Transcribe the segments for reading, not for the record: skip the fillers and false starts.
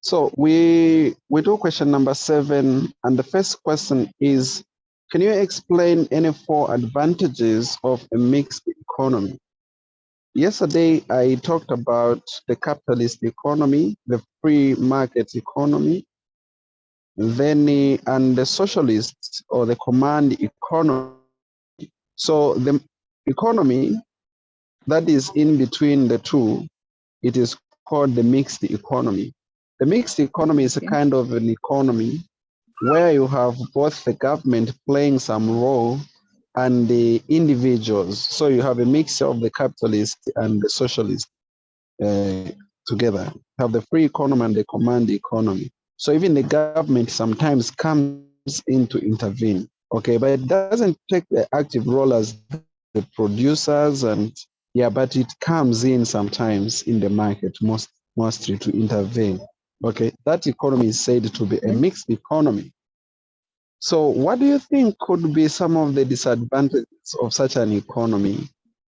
So we do question number 7, and the first question is, can you explain any 4 advantages of a mixed economy? Yesterday, I talked about the capitalist economy, the free market economy, then and the socialist or the command economy. So the economy that is in between the two, it is called the mixed economy. The mixed economy is a kind of an economy where you have both the government playing some role and the individuals. So you have a mixture of the capitalist and the socialist together. You have the free economy and the command economy. So even the government sometimes comes in to intervene. Okay, but it doesn't take the active role as the producers but it comes in sometimes in the market, mostly to intervene. Okay, that economy is said to be a mixed economy. So what do you think could be some of the disadvantages of such an economy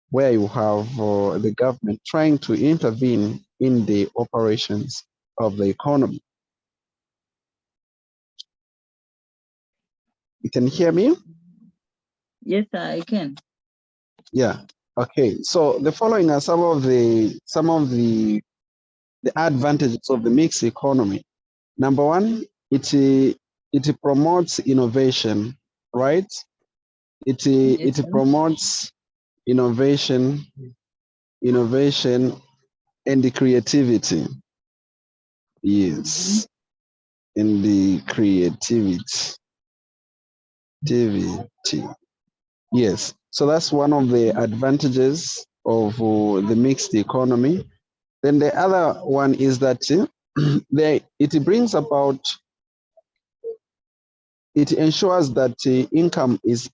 where you have the government trying to intervene in the operations of the economy? You can hear me? Yes, I can. Yeah. Okay. So the following are some of the advantages of the mixed economy. Number 1, it promotes innovation, right? It promotes innovation and the creativity. Yes. In the creativity. Yes. So that's one of the advantages of the mixed economy. Then the other one is that it brings about, it ensures that income is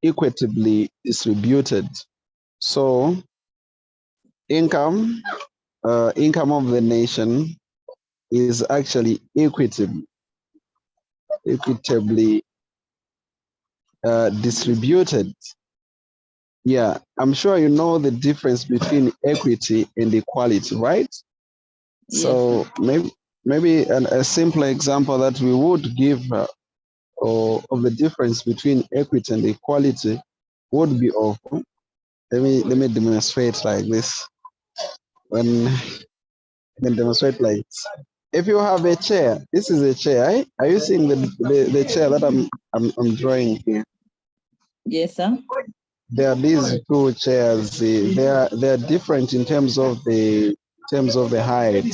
equitably distributed. So income of the nation is actually equitably distributed. Yeah, I'm sure you know the difference between equity and equality, right? Yes. So maybe a simple example that we would give of the difference between equity and equality would be of, let me demonstrate like this. When I can demonstrate like this. If you have a chair, this is a chair. Eh? Are you seeing the chair that I'm drawing here? Yes, sir. There are these 2 chairs. They are different in terms of the height.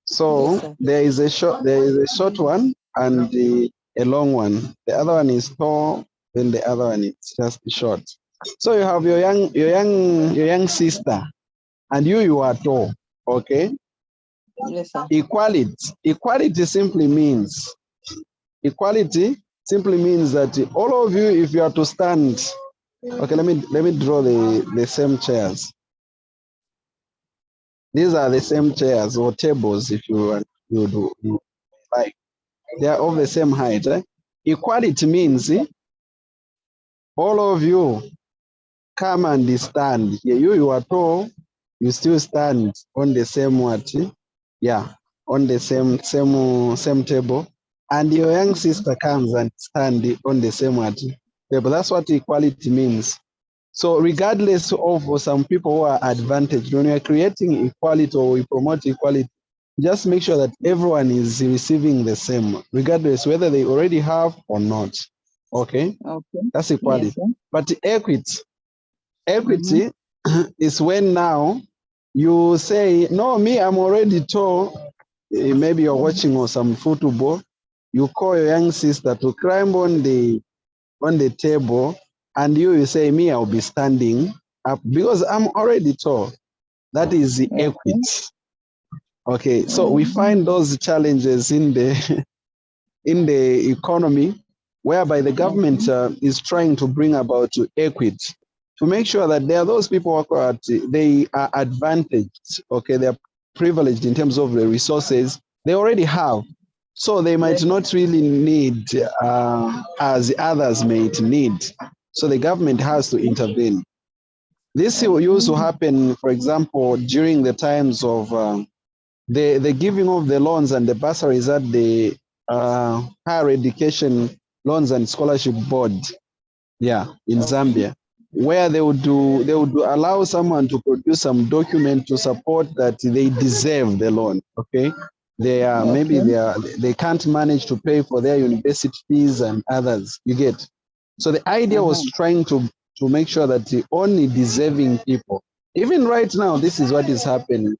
So Yes, there is a short one and a long one. The other one is tall, then the other one is just short. So you have your young sister, and you are tall. Okay. Yes, sir. Equality simply means that all of you, if you are to stand. Okay, let me draw the same chairs. These are the same chairs or tables, if you like. They are of the same height. Eh? Equality means all of you come and stand. You are tall, you still stand on the same what? Yeah, on the same table. And your young sister comes and stand on the same what? Table. That's what equality means. So regardless of some people who are advantaged, when you're creating equality or we promote equality, just make sure that everyone is receiving the same, regardless whether they already have or not. Okay? That's equality. Yes, but equity is when now you say, no, me, I'm already tall. Maybe you're watching some football. You call your young sister to climb on the table, and you say, me, I'll be standing up because I'm already tall. That is the equity. Okay, so we find those challenges in the economy, whereby the government is trying to bring about equity to make sure that there are those people who are they are advantaged. Okay, they are privileged in terms of the resources they already have. So they might not really need as others might need. So the government has to intervene. This used to happen, for example, during the times of the giving of the loans and the bursaries at the higher education loans and scholarship board, yeah, in Okay. Zambia, where they would allow someone to produce some document to support that they deserve the loan. Okay, they are maybe they can't manage to pay for their university fees and others. You get. So the idea was trying to make sure that the only deserving people, even right now, this is what is happening.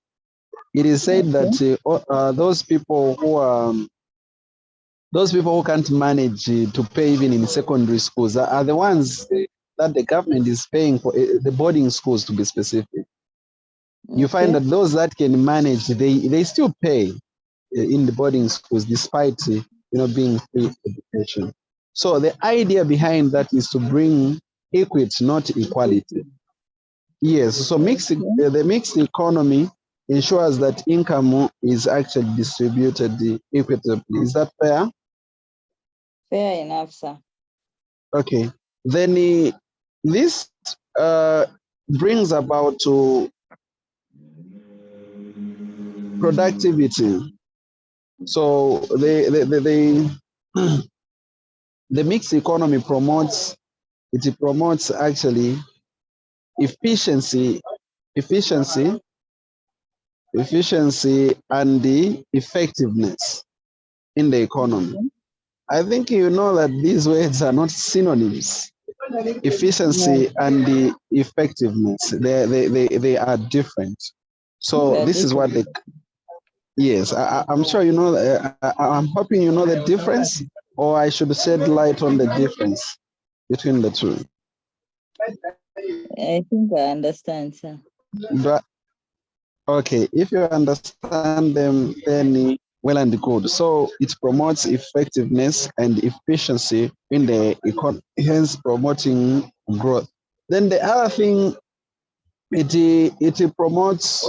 It is said that those people who can't manage to pay even in secondary schools are the ones that the government is paying for, the boarding schools to be specific. You find that those that can manage, they still pay in the boarding schools despite being free education. So the idea behind that is to bring equity, not equality. Yes, so the mixed economy ensures that income is actually distributed equitably. Is that fair? Fair enough, sir. Okay. Then this brings about to productivity. So the mixed economy promotes actually efficiency, efficiency, and the effectiveness in the economy. I think you know that these words are not synonyms. Efficiency and the effectiveness, they are different. So this is what they, yes, I'm sure you know, I'm hoping you know the difference, or I should shed light on the difference between the two. I think I understand, sir. But okay, if you understand them, then well and good. So it promotes effectiveness and efficiency in the economy, hence promoting growth. Then the other thing, it promotes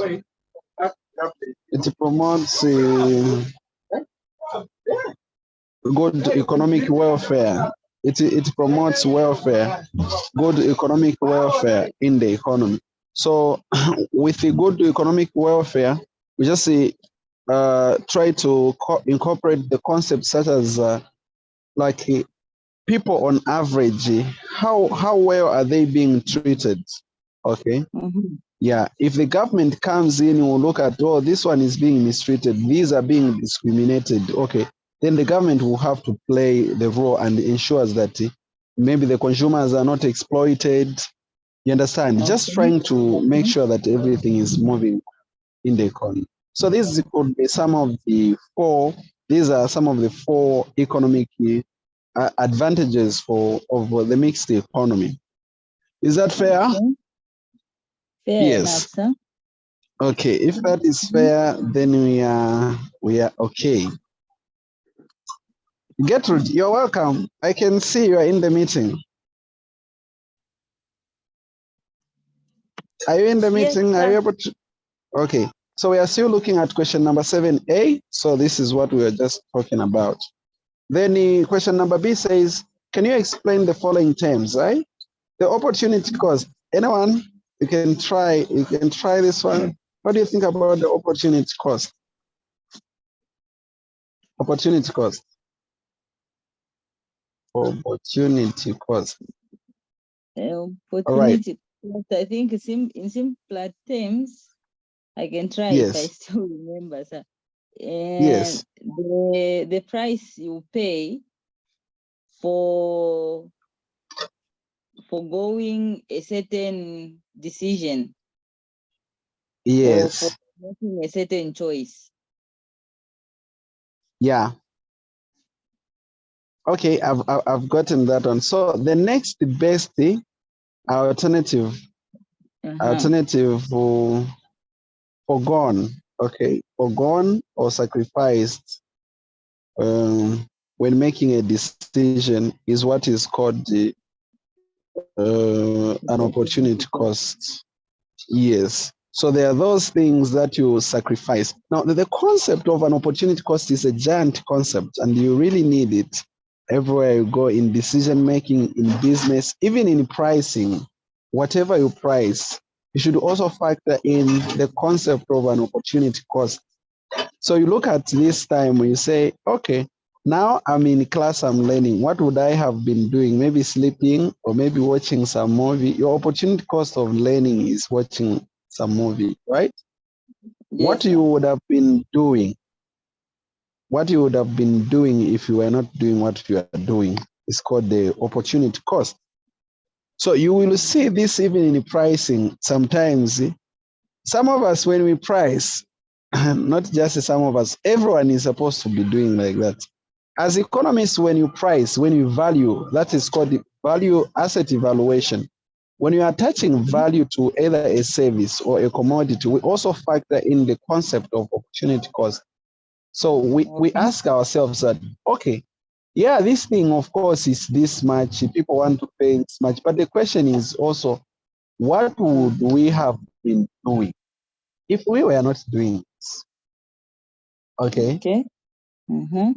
good economic welfare. It promotes welfare, good economic welfare in the economy. So with the good economic welfare, we just try to incorporate the concepts such as like people on average, how well are they being treated? Okay. Yeah, if the government comes in, will look at, oh, this one is being mistreated, these are being discriminated. Okay, then the government will have to play the role and ensures that maybe the consumers are not exploited. You understand? Just trying to make sure that everything is moving in the economy. So this could be some of the four. These are some of the four economic advantages of the mixed economy. Is that fair? Fair enough, sir. Okay, if that is fair, then we are okay. Gertrude, you're welcome. I can see you are in the meeting. Are you in the meeting? Yes, are you able to? Okay, so we are still looking at question number 7A. So this is what we were just talking about. Then question number B says, can you explain the following terms, right? The opportunity cost. Anyone? You can try this one. What do you think about the opportunity cost? Opportunity cost. Opportunity cost. Opportunity cost, I think in simpler terms, I can try if I still remember, sir. And the price you pay for going a certain decision. Yes. Or for making a certain choice. Yeah. Okay, I've gotten that one. So the next best alternative forgone, okay, forgone or sacrificed when making a decision is what is called an opportunity cost. Yes. So there are those things that you sacrifice. Now, the concept of an opportunity cost is a giant concept, and you really need it everywhere you go in decision making, in business, even in pricing. Whatever you price, you should also factor in the concept of an opportunity cost. So you look at this time, you say, okay, now I'm in class, I'm learning. What would I have been doing? Maybe sleeping or maybe watching some movie. Your opportunity cost of learning is watching some movie, right? Yes, What you would have been doing, what you would have been doing if you were not doing what you are doing is called the opportunity cost. So you will see this even in pricing. Sometimes some of us, when we price, not just some of us, everyone is supposed to be doing like that. As economists, when you price, when you value, that is called the value asset evaluation. When you are attaching value to either a service or a commodity, we also factor in the concept of opportunity cost. So we ask ourselves that, okay, yeah, this thing, of course, is this much. People want to pay this much. But the question is also, what would we have been doing if we were not doing this? Okay. Okay.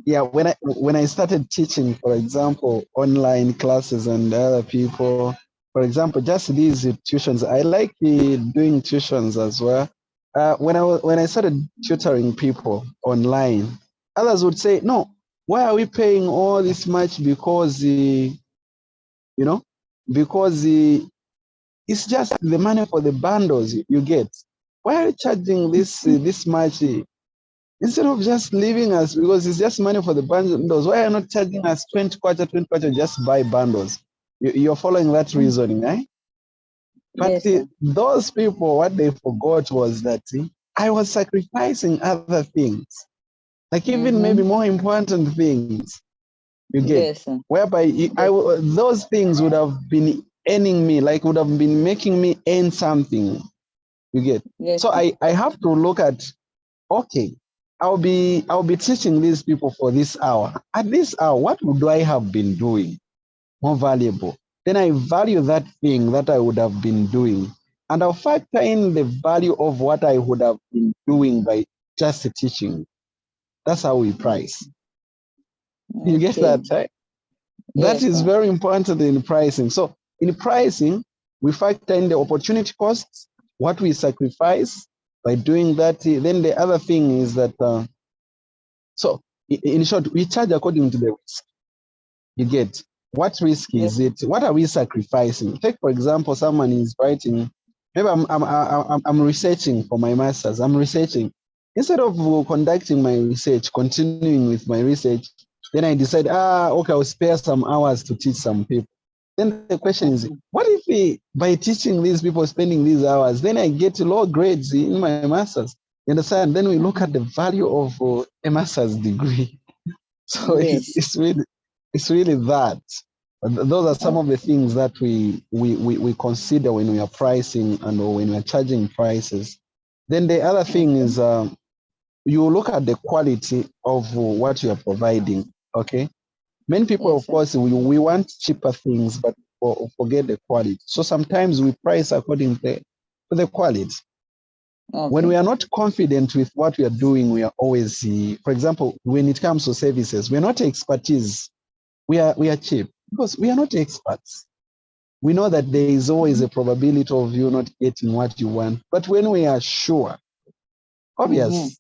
Yeah, when I started teaching, for example, online classes and other people, for example, just these tuitions, I like doing tuitions as well. When I started tutoring people online, others would say, "No, why are we paying all this much? Because because it's just the money for the bundles you get. Why are you charging this much?" Instead of just leaving us because it's just money for the bundles, why are you not charging us 20 kwacha, just buy bundles? You're following that reasoning, right? But Yes, sir. those people, what they forgot was that I was sacrificing other things, like even maybe more important things, you get, Yes, sir. whereby those things would have been earning me, like would have been making me earn something, you get. Yes, So sir. I have to look at, okay, I'll be teaching these people for this hour. At this hour, what would I have been doing more valuable? Then I value that thing that I would have been doing. And I'll factor in the value of what I would have been doing by just teaching. That's how we price. You get Okay. that, right? That Yes, is sir. very important in pricing. So in pricing, we factor in the opportunity costs, what we sacrifice by doing that. Then the other thing is that so in short, we charge according to the risk. You get, what risk Yes. is it? What are we sacrificing? Take for example, someone is writing. Maybe I'm researching for my masters. I'm researching. Instead of conducting my research, continuing with my research, then I decide, okay, I'll spare some hours to teach some people. Then the question is, what if by teaching these people, spending these hours, then I get low grades in my masters? You understand? Then we look at the value of a master's degree. So Yes. it's really that. Those are some Oh, of the things that we consider when we are pricing and or when we are charging prices. Then the other thing okay. is you look at the quality of what you are providing. Okay, many people, Yes, of sir. course, we want cheaper things, but forget the quality. So sometimes we price according to the quality. When we Okay. are not confident with what we are doing, we are always, for example, when it comes to services, we're not expertise. We are cheap because we are not experts. We know that there is always a probability of you not getting what you want. But when we are sure, obvious,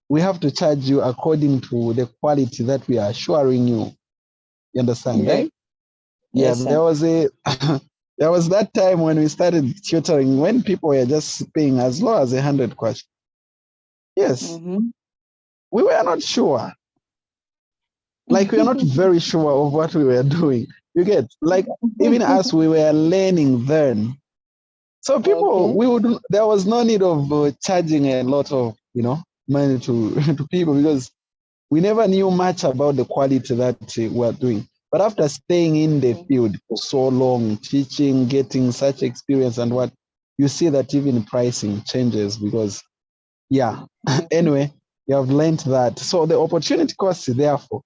we have to charge you according to the quality that we are assuring you. You understand, Yes. right? Yeah, Yes, sir. there was a there was that time when we started tutoring when people were just paying as low as 100 kwacha. Yes, we were not sure. Like we are not very sure of what we were doing. You get, like, even as we were learning then. So people, Okay. there was no need of charging a lot of money to to people because we never knew much about the quality that we were doing. But after staying in the field for so long, teaching, getting such experience and what, you see that even pricing changes because, yeah. Anyway, you have learned that. So the opportunity cost, therefore,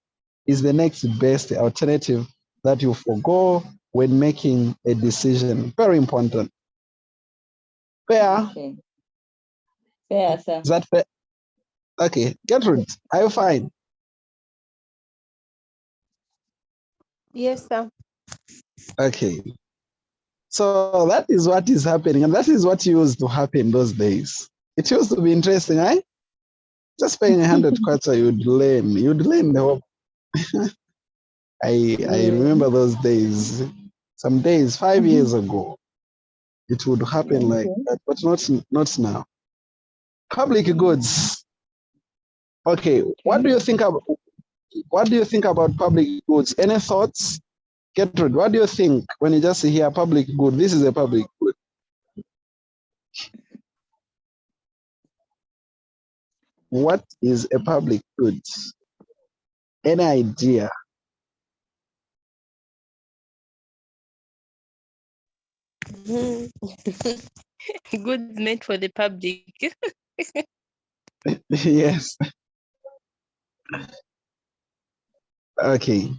is the next best alternative that you forego when making a decision. Very important. Fair? Okay. Fair, sir. Is that fair? Okay, Gertrude, are you fine? Yes, sir. Okay. So that is what is happening, and that is what used to happen those days. It used to be interesting, right? Just paying 100 kwacha, you'd learn the whole. I remember those days. Some days, 5 years ago, it would happen like Okay. that, but not now. Public goods. Okay, what do you think about public goods? Any thoughts? Gertrude, what do you think when you just hear public good? This is a public good. What is a public good? Any idea? Goods meant for the public. Yes. Okay.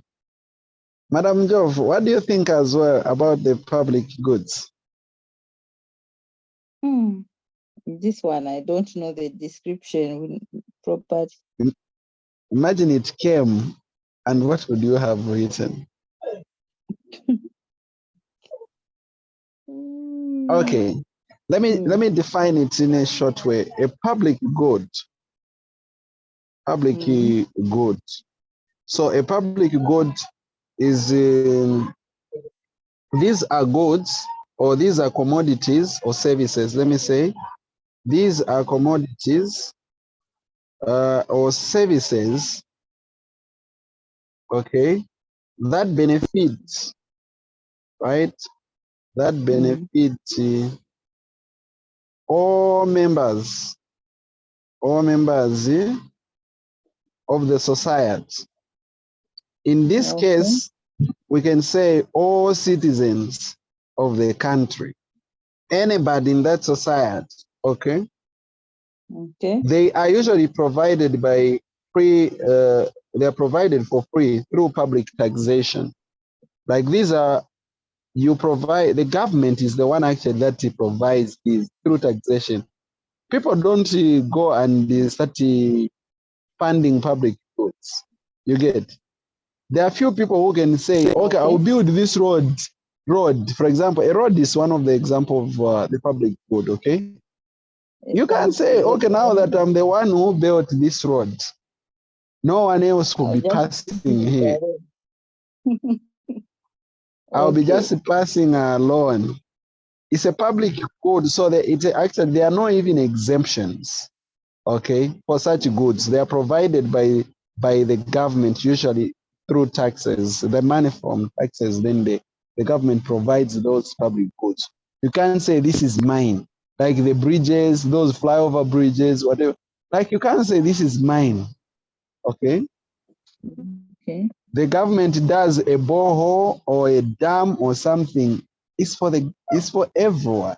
Madam Jove, what do you think as well about the public goods? This one, I don't know the description properly. Imagine it came, and what would you have written? Okay. Let me define it in a short way. A public good. Public good. So a public good is these are goods, or these are commodities or services. Let me say these are commodities or services, okay, that benefit, right? That benefit all members of the society. In this case, we can say all citizens of the country, anybody in that society, okay? Okay. They are usually provided by free, they are provided for free through public taxation. Like these are, you provide, the government is the one actually that provides these through taxation. People don't go and start funding public goods. You get? There are few people who can say, okay, I'll build this road. For example, a road is one of the examples of the public good, okay? You can't say, okay, now that I'm the one who built this road, no one else will be passing here. I'll be just passing alone. It's a public good, so actually there are no even exemptions, okay, for such goods. They are provided by the government, usually through taxes. The money from taxes, then the government provides those public goods. You can't say this is mine, like the bridges, those flyover bridges, whatever. Like you can't say this is mine, okay? Okay. The government does a borehole or a dam or something. It's for everyone.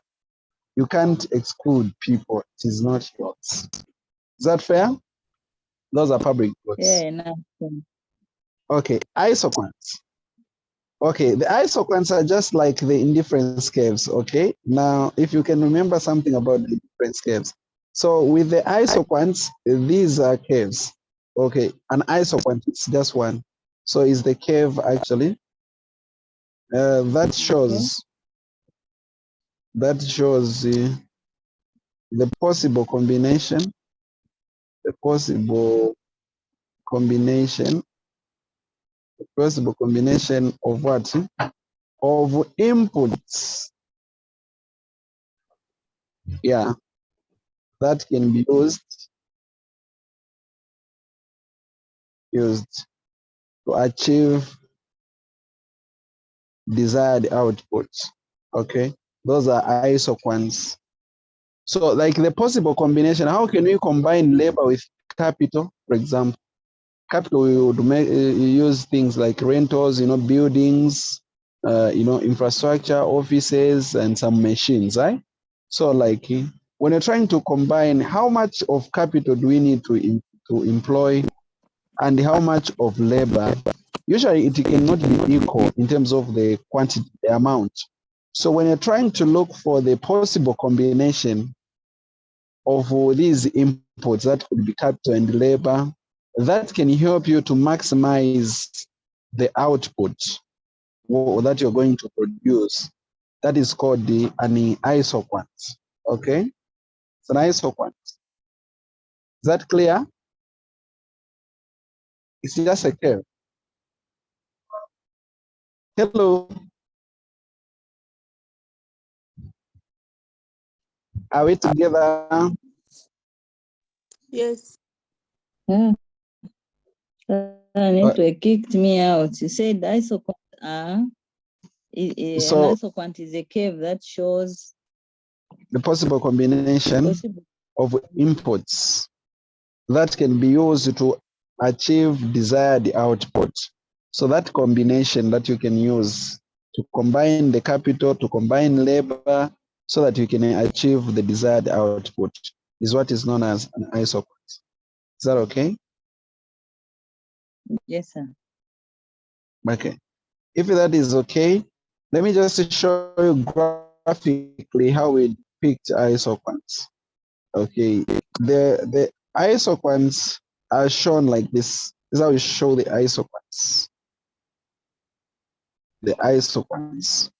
You can't exclude people. It is not yours. Is that fair? Those are public goods. Yeah, no. Okay, isoquants. Okay, the isoquants are just like the indifference curves. Okay, now if you can remember something about the indifference curves. So with the isoquants, these are curves. Okay, an isoquant is just one. So is the curve actually that shows the possible combination, of what? Of inputs, yeah, that can be used to achieve desired output. Okay, those are isoquants. So like the possible combination, how can we combine labor with capital? For example, capital, we would use things like rentals, buildings, infrastructure, offices, and some machines, right? So like when you're trying to combine, how much of capital do we need to employ and how much of labor? Usually it cannot be equal in terms of the quantity, the amount. So when you're trying to look for the possible combination of these inputs, that could be capital and labor, that can help you to maximize the output that you're going to produce. That is called an isoquant. Okay, it's an isoquant. Is that clear? It's just a curve. Hello. Are we together? Yes. Network kicked me out. You said isoquants are, an isoquant is a curve that shows the possible combination of inputs that can be used to achieve desired output. So that combination that you can use to combine the capital, to combine labor, so that you can achieve the desired output is what is known as an isoquant. Is that okay? Yes, sir. Okay. If that is okay, let me just show you graphically how we depict isoquants. Okay, the isoquants are shown like this. This is how we show the isoquants. The isoquants.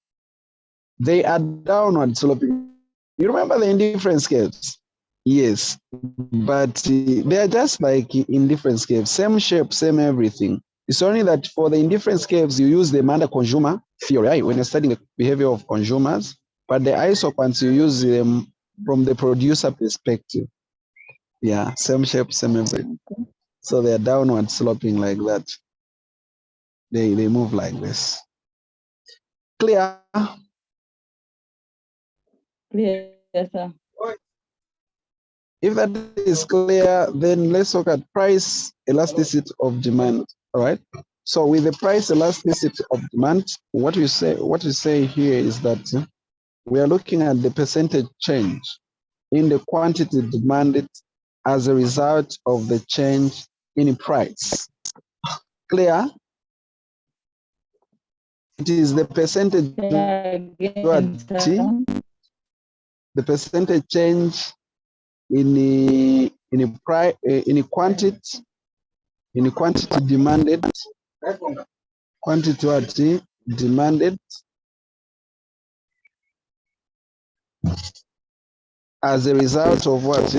They are downward sloping. You remember the indifference curves? Yes, but they are just like in different curves, same shape, same everything. It's only that for the indifference curves, you use them under consumer theory, right? When you're studying the behavior of consumers, but the isoquants, you use them from the producer perspective. Yeah, same shape, same everything. So they're downward sloping like that. They move like this. Clear? Clear, sir. If that is clear, then let's look at price elasticity of demand. All right. So with the price elasticity of demand, what we say here is that we are looking at the percentage change in the quantity demanded as a result of the change in price. Clear? It is the percentage Again, sir. the percentage change in quantity demanded, quantity demanded as a result of what?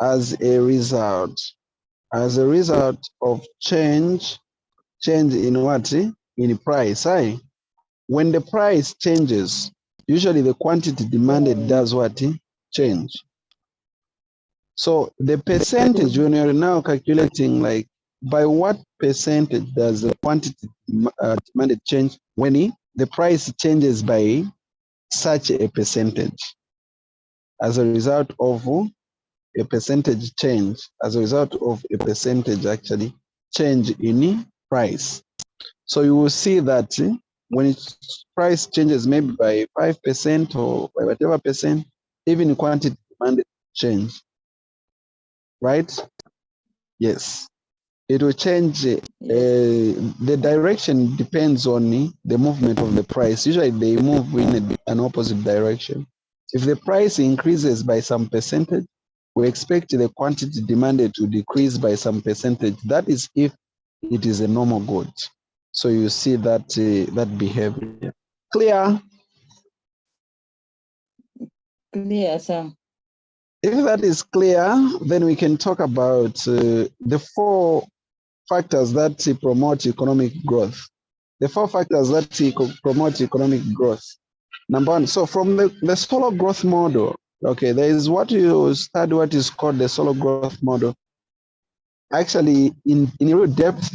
As a result of change in what? In price. When the price changes, usually the quantity demanded does what? Change. So the percentage, when you're now calculating like by what percentage does the quantity demanded change when the price changes by such a percentage as a result of a percentage change, as a result of a percentage actually change in price. So you will see that when price changes maybe by 5% or by whatever percent, even quantity demanded change, right? Yes. It will change. The direction depends on the movement of the price. Usually they move in an opposite direction. If the price increases by some percentage, we expect the quantity demanded to decrease by some percentage. That is if it is a normal good. So you see that that behavior. Clear? Clear, sir. If that is clear, then we can talk about the 4 factors that promote economic growth. The 4 factors that promote economic growth. Number 1, so from the solo growth model, okay, there is what you study, what is called the solo growth model. Actually, in real depth,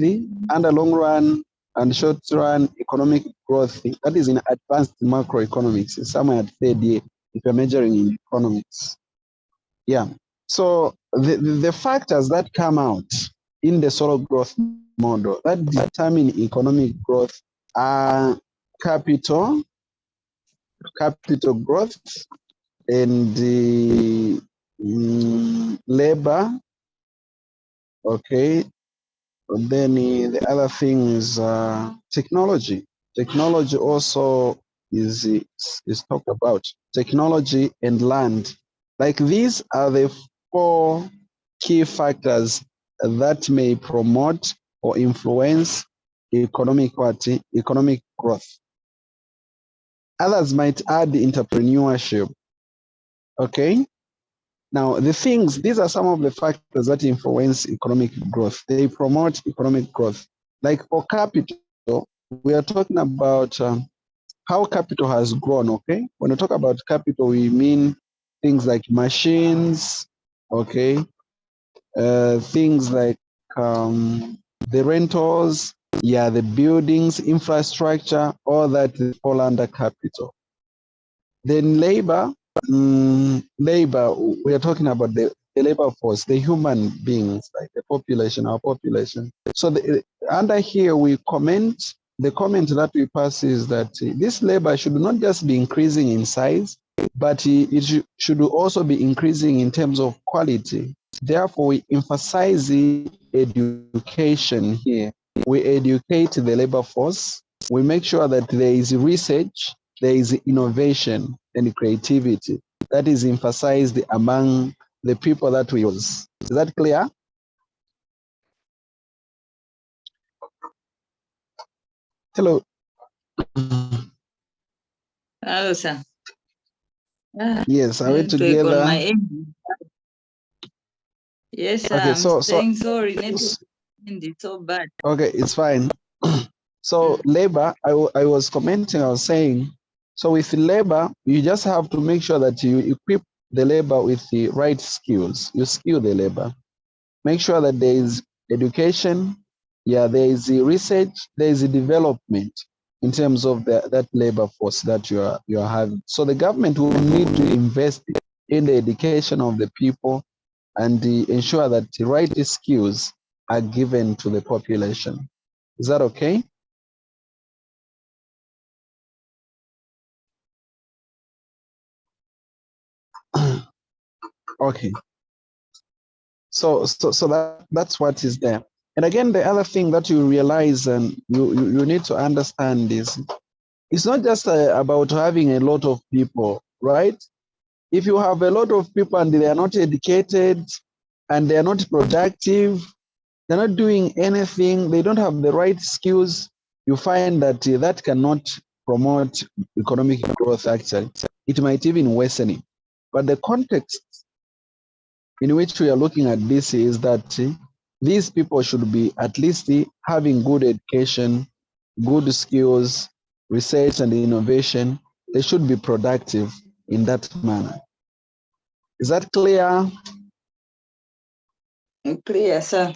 under long run and short run economic growth, that is in advanced macroeconomics, somewhere at 3rd year, if you're measuring in economics. Yeah. So the factors that come out in the solo growth model that determine economic growth are capital growth and the labor. Okay. And then the other thing is technology. Technology also is talked about. Technology and land. Like these are the 4 key factors that may promote or influence economic growth. Others might add entrepreneurship. Okay. Now, these are some of the factors that influence economic growth. They promote economic growth. Like for capital, we are talking about how capital has grown, okay? When we talk about capital, we mean things like machines, okay? Things like the rentals, yeah, the buildings, infrastructure, all that fall under capital. Then labor, labor, we are talking about the labor force, the human beings, like the population, our population. So under here, we comment, the comment that we pass is that this labor should not just be increasing in size, but it should also be increasing in terms of quality. Therefore, we emphasize education here. We educate the labor force. We make sure that there is research, there is innovation and creativity that is emphasized among the people that we use. Is that clear? Hello. Hello, sir. Yes, are we together? On my end. Yes, sir. Okay, I'm saying sorry. Network is so bad. Okay, it's fine. So labor, I was commenting, I was saying, so with labor, you just have to make sure that you equip the labor with the right skills. You skill the labor. Make sure that there is education, yeah, there is the research, there is the development in terms of that labor force that you are having. So the government will need to invest in the education of the people and ensure that the right skills are given to the population. Is that okay? Okay. So that's what is there. And again, the other thing that you realize and you need to understand is it's not just about having a lot of people, right? If you have a lot of people and they are not educated and they are not productive, they're not doing anything, they don't have the right skills, you find that that cannot promote economic growth actually. It might even worsen it. But the context in which we are looking at this is that these people should be at least having good education, good skills, research and innovation. They should be productive in that manner. Is that clear? Clear, sir.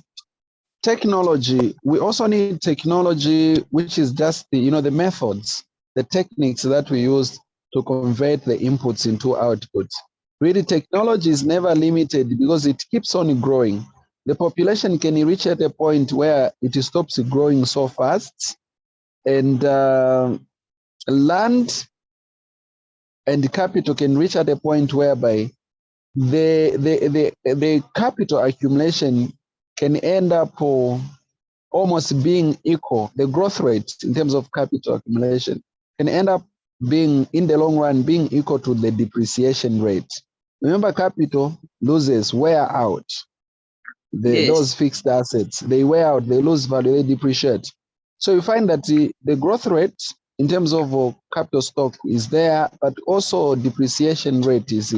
Technology. We also need technology, which is just the methods, the techniques that we use to convert the inputs into outputs. Really, technology is never limited because it keeps on growing. The population can reach at a point where it stops growing so fast, and land and capital can reach at a point whereby the capital accumulation can end up almost being equal. The growth rate in terms of capital accumulation can end up being, in the long run, being equal to the depreciation rate. Remember, capital loses, wear out. Those fixed assets, they wear out, they lose value, they depreciate. So you find that the growth rate in terms of capital stock is there, but also depreciation rate is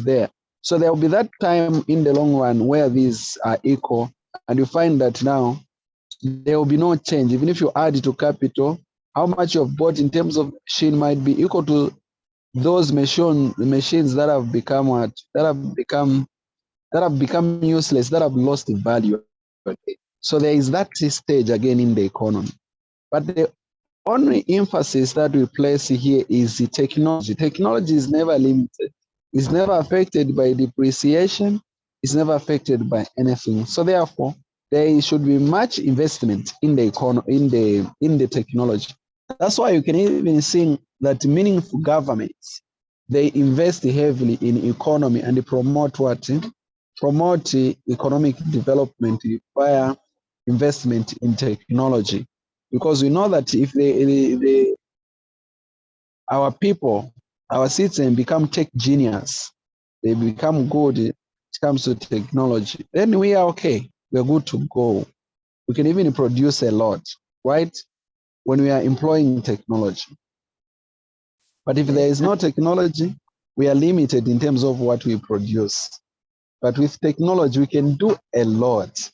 there. So there will be that time in the long run where these are equal, and you find that now there will be no change. Even if you add to capital, how much you've bought in terms of machine might be equal to those machines that have become useless, that have lost value. So there is that stage again in the economy. But the only emphasis that we place here is the technology. Technology is never limited. It's never affected by depreciation. It's never affected by anything. So therefore, there should be much investment in the economy, in the technology. That's why you can even see that meaningful governments, they invest heavily in economy and they promote what? Promote economic development via investment in technology. Because we know that if our people, our citizens become tech genius, they become good when it comes to technology, then we are okay. We're good to go. We can even produce a lot, right? When we are employing technology. But if there is no technology, we are limited in terms of what we produce. But with technology, we can do a lot.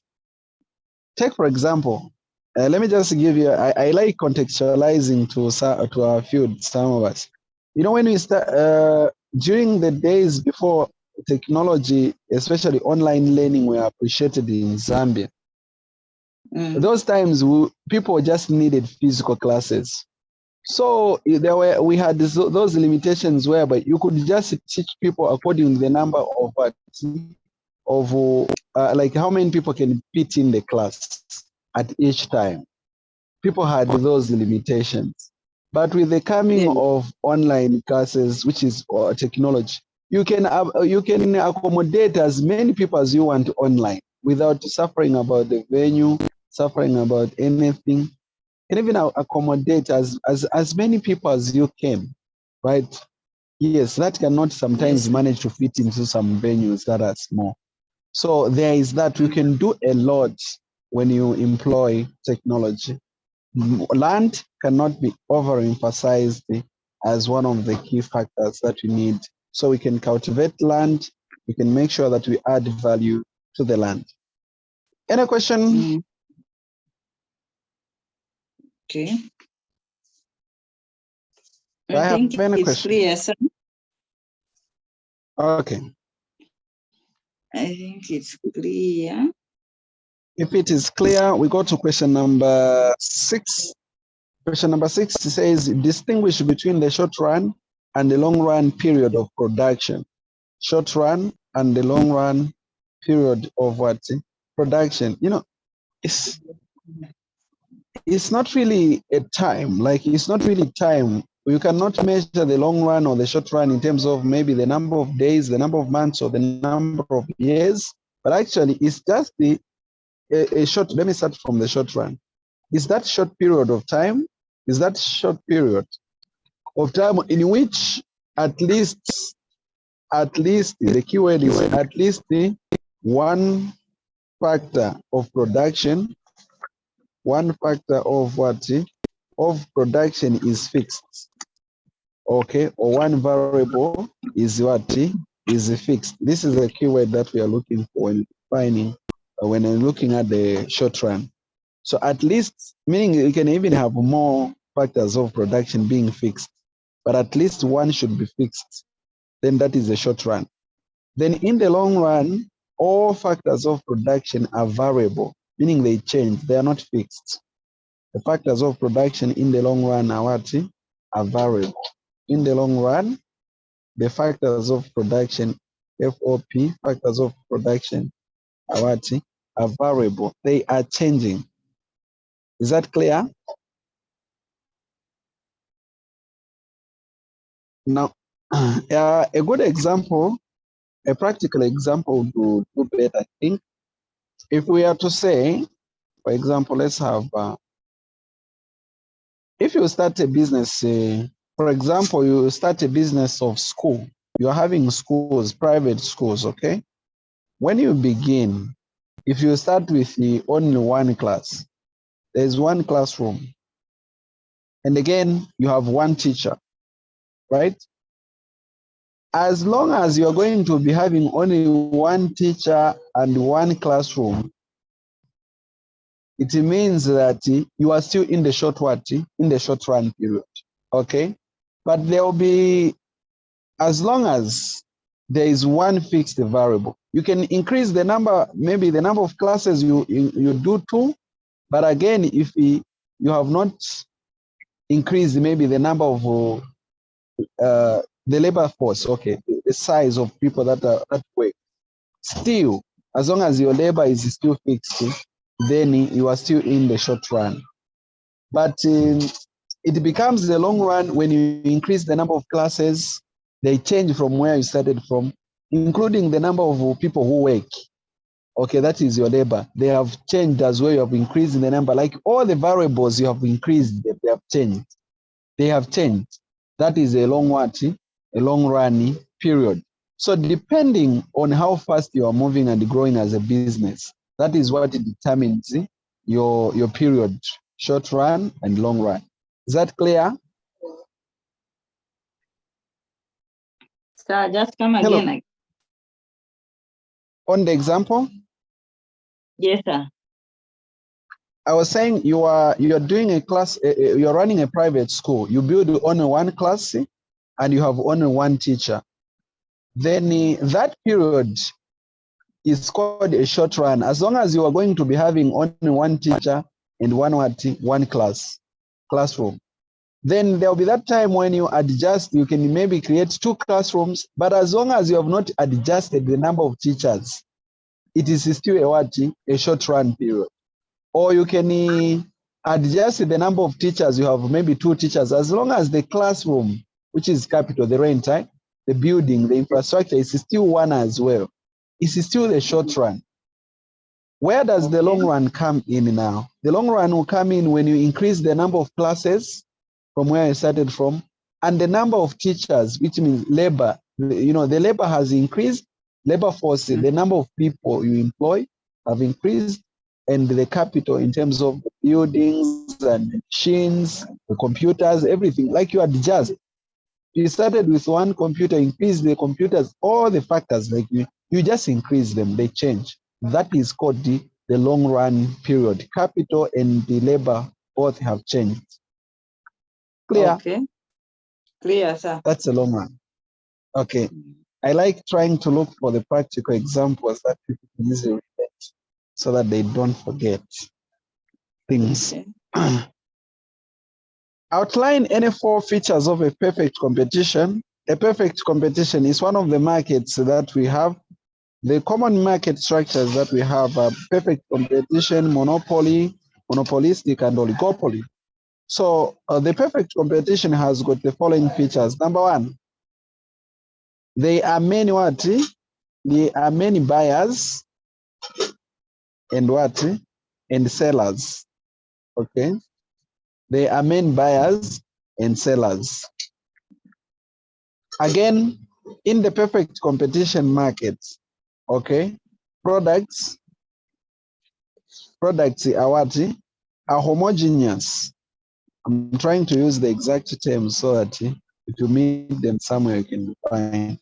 Take, for example, let me just give you, I like contextualizing to our field, some of us. You know, when we start, during the days before technology, especially online learning, were appreciated in Zambia. Those times, people just needed physical classes. So we had those limitations whereby you could just teach people according to the number of like how many people can fit in the class at each time. People had those limitations. But with the coming of online classes, which is technology, you can accommodate as many people as you want online without suffering about the venue, suffering about anything. You can even accommodate as many people as you can, right? Yes, that cannot sometimes manage to fit into some venues that are small. So there is that. You can do a lot when you employ technology. Land cannot be overemphasized as one of the key factors that we need. So we can cultivate land, we can make sure that we add value to the land. Any question? Okay. I think it's clear, sir. Okay. I think it's clear. If it is clear, we go to question number 6. Question number 6 says, distinguish between the short run and the long run period of production. Short run and the long run period of what? Production. You know, it's not really a time, like it's not really time. You cannot measure the long run or the short run in terms of maybe the number of days, the number of months, or the number of years, but actually it's just a short, let me start from the short run. Is that short period of time? Is that short period of time in which at least the keyword is at least one factor of production, one factor of what? Of production is fixed. Okay, or one variable is what? Is fixed. This is a keyword that we are looking for when defining, when looking at the short run. So at least, meaning you can even have more factors of production being fixed, but at least one should be fixed. Then that is a short run. Then in the long run, all factors of production are variable, meaning they change, they are not fixed. The factors of production in the long run are what? Are variable. In the long run, the factors of production, FOP, factors of production are what? Are variable. They are changing. Is that clear? Now, a good example, a practical example to do better, I think. If we are to say, for example, let's have, if you start a business, for example, you start a business of school, you're having schools, private schools, okay? When you begin, if you start with only one class, there's one classroom, and again, you have one teacher, right? As long as you're going to be having only one teacher and one classroom, it means that you are still in the short in the short run period, okay? But there will be, as long as there is one fixed variable, you can increase the number, maybe the number of classes you do 2, but again, if you have not increased maybe the number of the labor force, okay, the size of people that work, still, as long as your labor is still fixed, then you are still in the short run. But it becomes the long run when you increase the number of classes, they change from where you started from, including the number of people who work. Okay, that is your labor. They have changed as well. You have increased the number. Like all the variables you have increased, they have changed. They have changed. That is a long a long run period. So depending on how fast you are moving and growing as a business, that is what determines your period, short run and long run. Is that clear? Sir, just come Hello. again. On the example? Yes, sir. I was saying you're doing a class, you're running a private school. You build only one class and you have only one teacher. Then that period is called a short run. As long as you are going to be having only one teacher and one classroom. Then there'll be that time when you adjust, you can maybe create 2 classrooms, but as long as you have not adjusted the number of teachers, it is still a short run period. Or you can adjust the number of teachers, you have maybe 2 teachers, as long as the classroom, which is capital, the rent, the building, the infrastructure is still one as well. It's still the short run. Where does the long run come in now? The long run will come in when you increase the number of classes from where you started from, and the number of teachers, which means labor. The labor has increased, labor force, the number of people you employ have increased, and the capital in terms of buildings and machines, the computers, everything, like you adjust. You started with one computer, increase the computers, all the factors, like you just increase them, they change. That is called the long run period. Capital and the labor both have changed. Clear? Okay. Clear, sir. That's a long run. Okay. I like trying to look for the practical examples that people can easily relate so that they don't forget things. Okay. Outline any 4 features of a perfect competition. A perfect competition is one of the markets that we have. The common market structures that we have are perfect competition, monopoly, monopolistic, and oligopoly. So the perfect competition has got the following features. Number 1, there are many There are many buyers and sellers. Okay. There are many buyers and sellers. Again, in the perfect competition market, okay, products are homogeneous. I'm trying to use the exact terms so that if you meet them somewhere, you can find.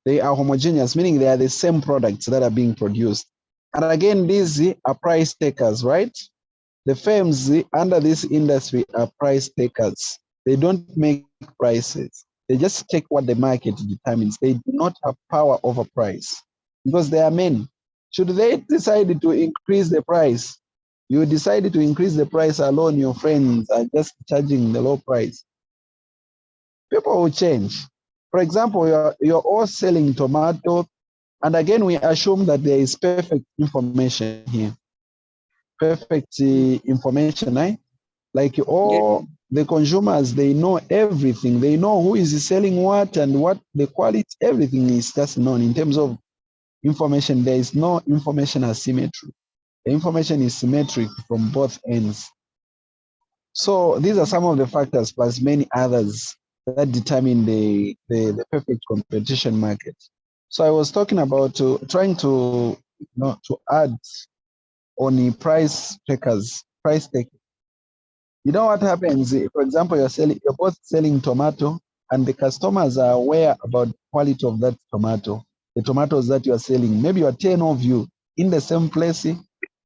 They are homogeneous, meaning they are the same products that are being produced. And again, these are price takers, right? The firms under this industry are price takers. They don't make prices. They just take what the market determines. They do not have power over price because they are men. Should they decide to increase the price, you decide to increase the price alone, your friends are just charging the low price. People will change. For example, you're all selling tomato, and again, we assume that there is perfect information here. Perfect information, like all the consumers, they know everything. They know who is selling what and what the quality, everything is just known in terms of information. There is no information asymmetry. The information is symmetric from both ends. So these are some of the factors plus many others that determine the perfect competition market. So I was talking about trying to add on the price takers. You know what happens? For example, you're both selling tomato, and the customers are aware about the quality of that tomato, the tomatoes that you are selling. Maybe you are 10 of you in the same place,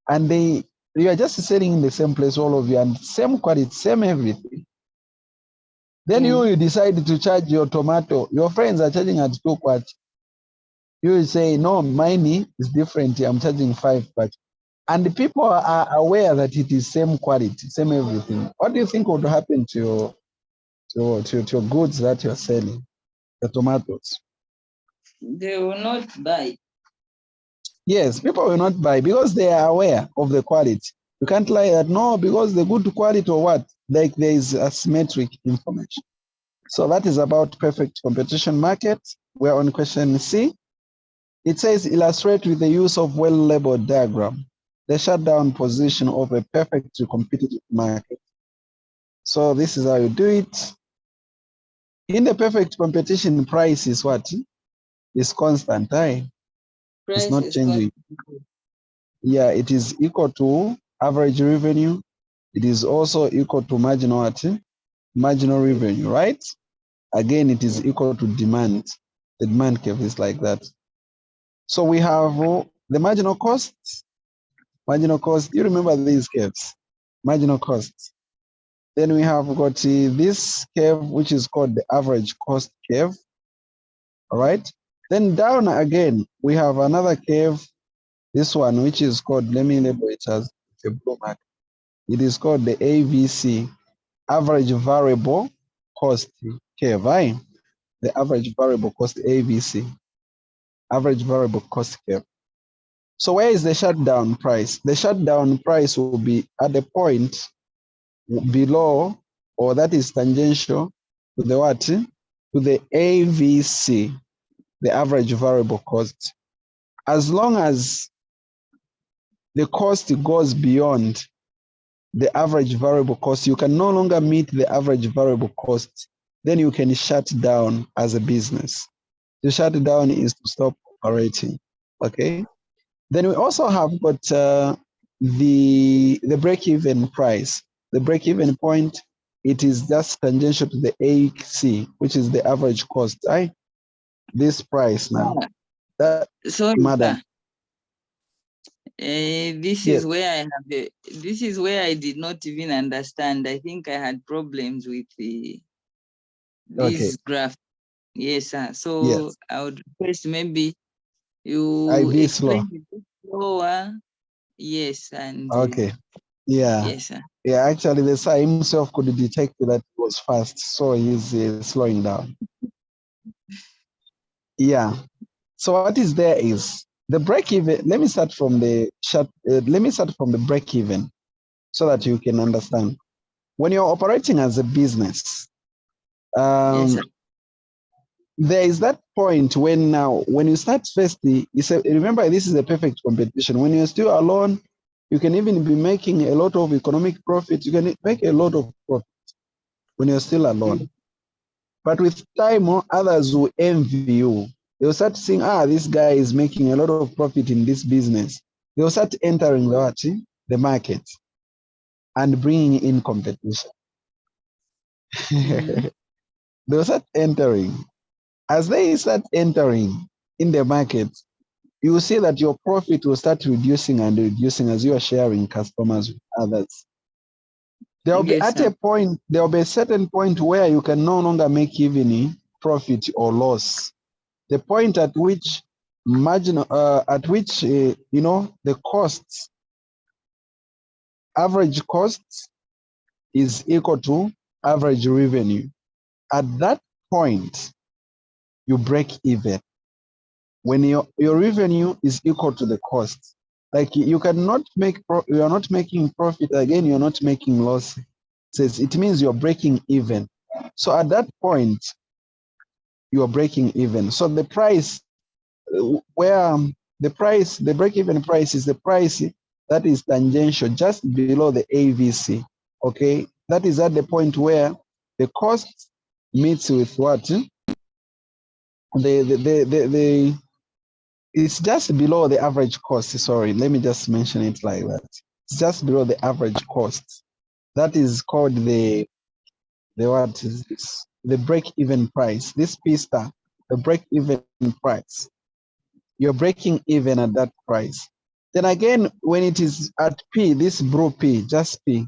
and you are just selling in the same place, all of you, and same quality, same everything. Then you decide to charge your tomato. Your friends are charging at 2 kwacha. You will say, no, mine is different. I'm charging 5 kwacha. And the people are aware that it is same quality, same everything. What do you think would happen to your goods that you're selling, the tomatoes? They will not buy. Yes, people will not buy because they are aware of the quality. You can't lie that, no, because the good quality or what? Like there is asymmetric information. So that is about perfect competition market. We're on question C. It says illustrate with the use of well-labeled diagram the shutdown position of a perfectly competitive market. So this is how you do it. In the perfect competition, price is what? Is constant, right? It's not changing. Yeah, it is equal to average revenue. It is also equal to marginal revenue, right? Again, it is equal to demand. The demand curve is like that. So we have the marginal cost. Marginal cost, you remember these curves, marginal costs. Then we have got this curve, which is called the average cost curve. All right. Then down again, we have another curve, this one, which is called, let me label it as a blue mark. It is called the AVC, average variable cost curve, right? The average variable cost, AVC, average variable cost curve. So where is the shutdown price? The shutdown price will be at the point below, or that is tangential to the what? To the AVC, the average variable cost. As long as the cost goes beyond the average variable cost, you can no longer meet the average variable cost, then you can shut down as a business. To shut down is to stop operating, okay? Then we also have got the break-even price. The break-even point, it is just tangential to the AC, which is the average cost, right? This price now. That, Sorry, madam. sir. This Yes. is where I have this is where I did not even understand. I think I had problems with this graph. Yes, sir. So yes. I would request maybe you IV explain slow. it slower. Yes, and Okay. Yeah. yes, sir. Yeah, actually, the sir himself could detect that it was fast, so he's slowing down. Yeah. So what is there is the break even. Let me start from the break even, so that you can understand. When you're operating as a business, Yes, sir. there is that point when now, when you start first, remember this is a perfect competition. When you're still alone, you can even be making a lot of economic profit. You can make a lot of profit when you're still alone. But with time, others will envy you. They'll start saying, this guy is making a lot of profit in this business. They'll start entering the market and bringing in competition. Mm-hmm. They'll start entering. As they start entering in the market, you will see that your profit will start reducing and reducing as you are sharing customers with others. There will be Yes, at a sir. point, there will be a certain point where you can no longer make even profit or loss. The point at which the costs, average costs is equal to average revenue. At that point, you break even. When your revenue is equal to the cost, like you cannot you are not making profit again, you're not making loss. It means you're breaking even. So at that point, you are breaking even. So the price where the break-even price is the price that is tangential just below the AVC. Okay, that is at the point where the cost meets with what the it's just below the average cost. Sorry, let me just mention it like that. It's just below the average cost. That is called the what is this? The break-even price. This P star, the break-even price. You're breaking even at that price. Then again, when it is at P, this blue P, just P,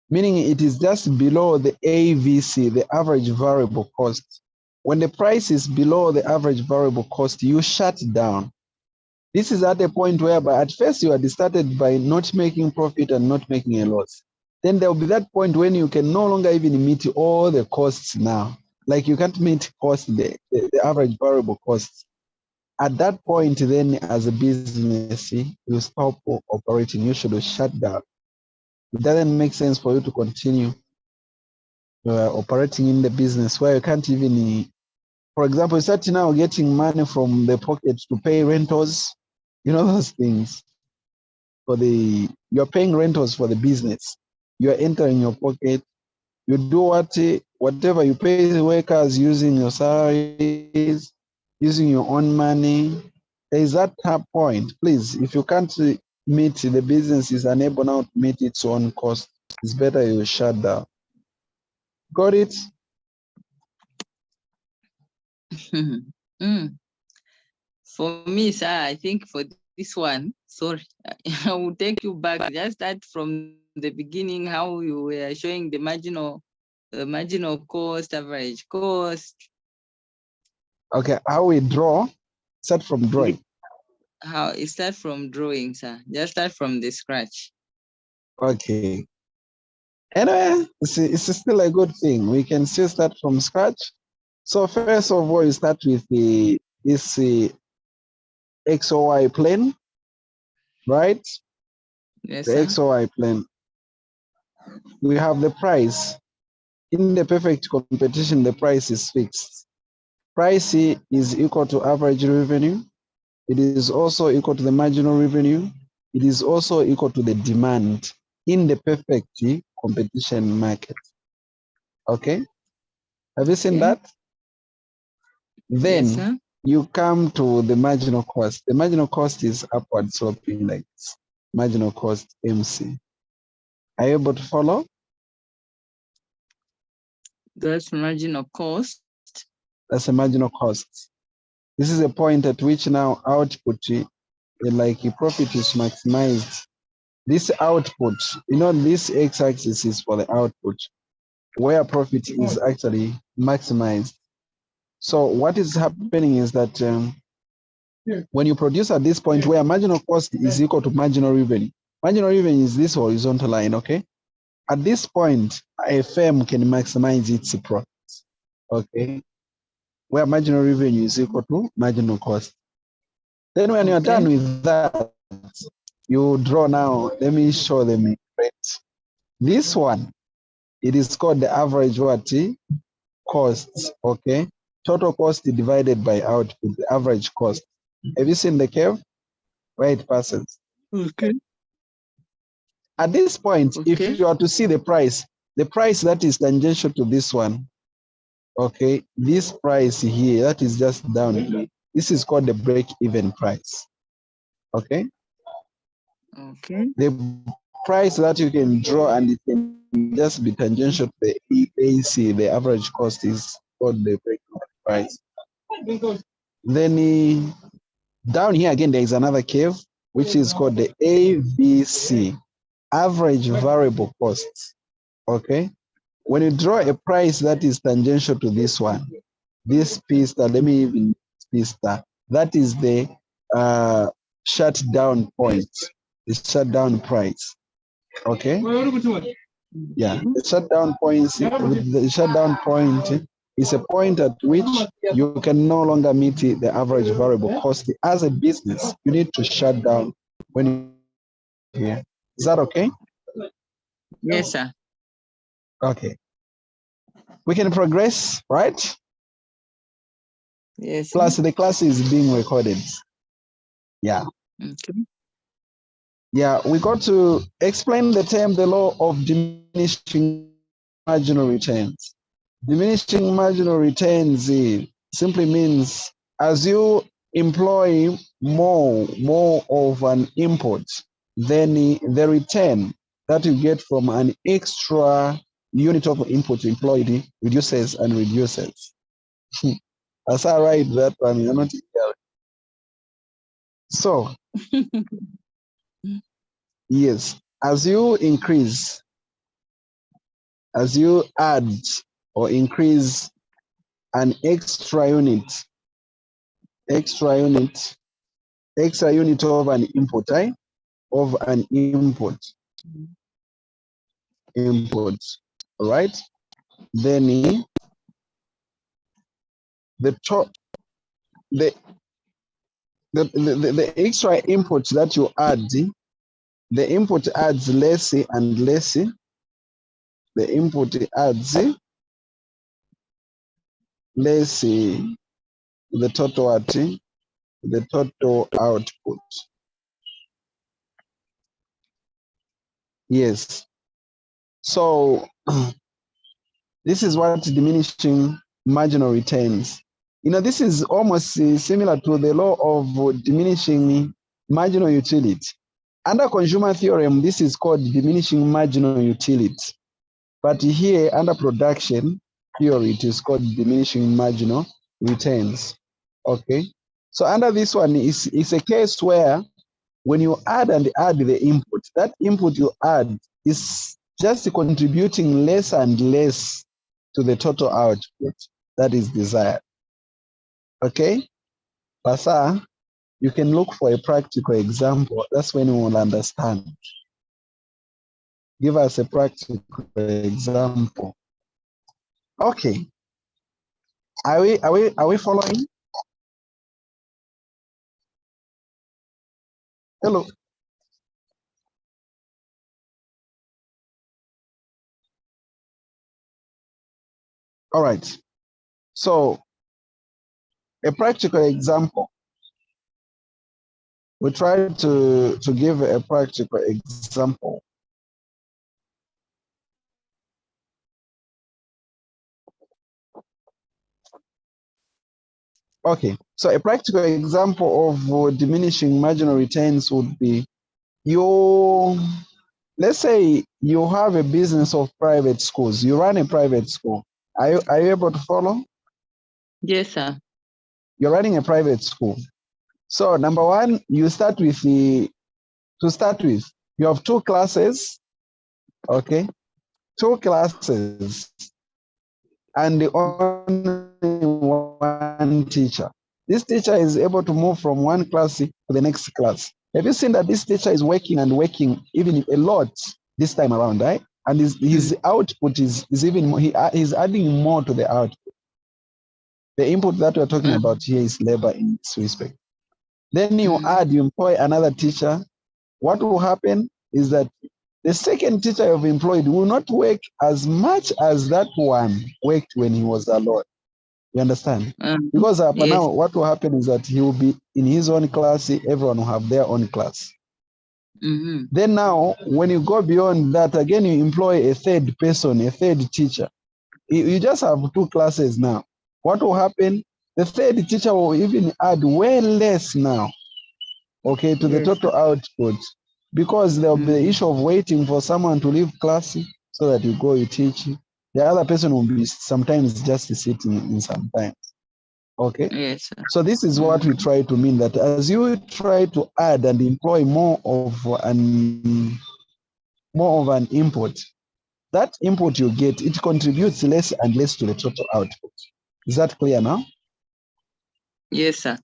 meaning it is just below the AVC, the average variable cost. When the price is below the average variable cost, you shut down. This is at a point whereby at first you had started by not making profit and not making a loss. Then there will be that point when you can no longer even meet all the costs now. Like you can't meet the average variable costs. At that point, then as a business, you stop operating. You should shut down. It doesn't make sense for you to continue operating in the business where you can't even, for example, you start now getting money from the pocket to pay rentals, those things. You're paying rentals for the business. You're entering your pocket. You do whatever you pay the workers using your salaries, using your own money. There is that point. Please, if you can't meet, the business is unable now to meet its own cost, it's better you shut down. Got it? Mm. For me, sir, I think for this one, sorry, I will take you back. Just start from the beginning, how you were showing the marginal cost, average cost. Okay, how we draw, start from drawing. How it start from drawing, sir. Just start from the scratch. Okay. Anyway, it's still a good thing. We can still start from scratch. So first of all, you start with this XOY plane, right? Yes, The sir. XOY plane. We have the price. In the perfect competition, the price is fixed. Price is equal to average revenue. It is also equal to the marginal revenue. It is also equal to the demand in the perfect competition market. Okay? Have you seen that? Then yes, sir. you come to the marginal cost. The marginal cost is upward sloping like this. Marginal cost MC. Are you able to follow? That's marginal cost. That's a marginal cost. This is a point at which now output, like profit is maximized. This output, this x-axis is for the output, where profit is actually maximized. So what is happening is that when you produce at this point where marginal cost is equal to marginal revenue is this horizontal line, okay? At this point, a firm can maximize its profits, okay? Where marginal revenue is equal to marginal cost. Then when you're done with that, you draw now, let me show them in red. This one, it is called the average costs, okay? Total cost divided by output, the average cost. Have you seen the curve? Where it passes? Okay. At this point, if you are to see the price that is tangential to this one, okay, this price here, that is just down here. This is called the break-even price, okay? Okay. The price that you can draw and it can just be tangential to the EAC, the average cost, is called the break-even price. Then down here again, there is another curve, which is called the ABC, average variable cost, okay? When you draw a price that is tangential to this one, this P star, let me even P star, that is the shutdown point, the shutdown price, okay? Yeah, the shutdown point is a point at which you can no longer meet the average variable cost. As a business, you need to shut down when you're here. Is that okay? Yes, sir. Okay. We can progress, right? Yes. Plus, the class is being recorded. Yeah. Okay. Yeah, we got to explain the law of diminishing marginal returns. Diminishing marginal returns simply means as you employ more of an input, then the return that you get from an extra unit of input employed reduces and reduces. As I write that one, you're not here. So, yes, as you increase, as you add or increase an extra unit of an input, of an input, right? Then the top, the extra input that you add, the input adds less and less. The input adds less the total the total output. Yes. So this is what diminishing marginal returns. This is almost similar to the law of diminishing marginal utility. Under consumer theorem, this is called diminishing marginal utility. But here, under production theory, it is called diminishing marginal returns. Okay. So under this one is a case where when you add and add the input, that input you add is just contributing less and less to the total output that is desired. Okay? Pasa, you can look for a practical example. That's when you will understand. Give us a practical example. Okay. Are we following? Hello. All right. So a practical example. We try to give a practical example. Okay, so a practical example of diminishing marginal returns would be let's say you have a business of private schools. You run a private school. Are you able to follow? Yes, sir. You're running a private school. So number one, you start with you have 2 classes, okay? 2 classes and only one teacher. This teacher is able to move from one class to the next class. Have you seen that this teacher is working and working even a lot this time around, right? And his output is even more, he's adding more to the output. The input that we're talking about here is labor in this respect. Then you employ another teacher. What will happen is that the second teacher you've employed will not work as much as that one worked when he was alone. You understand? Because up Yes. now, what will happen is that he will be in his own class, everyone will have their own class. Then now, when you go beyond that, again, you employ a third person, a third teacher. You just have 2 classes now. What will happen? The third teacher will even add way less now, okay, to the total output, because there will be the issue of waiting for someone to leave class so that you go, you teach. The other person will be sometimes just sitting in sometimes. Okay. Yes, sir. So this is what we try to mean, that as you try to add and employ more of an input, that input you get, it contributes less and less to the total output. Is that clear now? Yes, sir.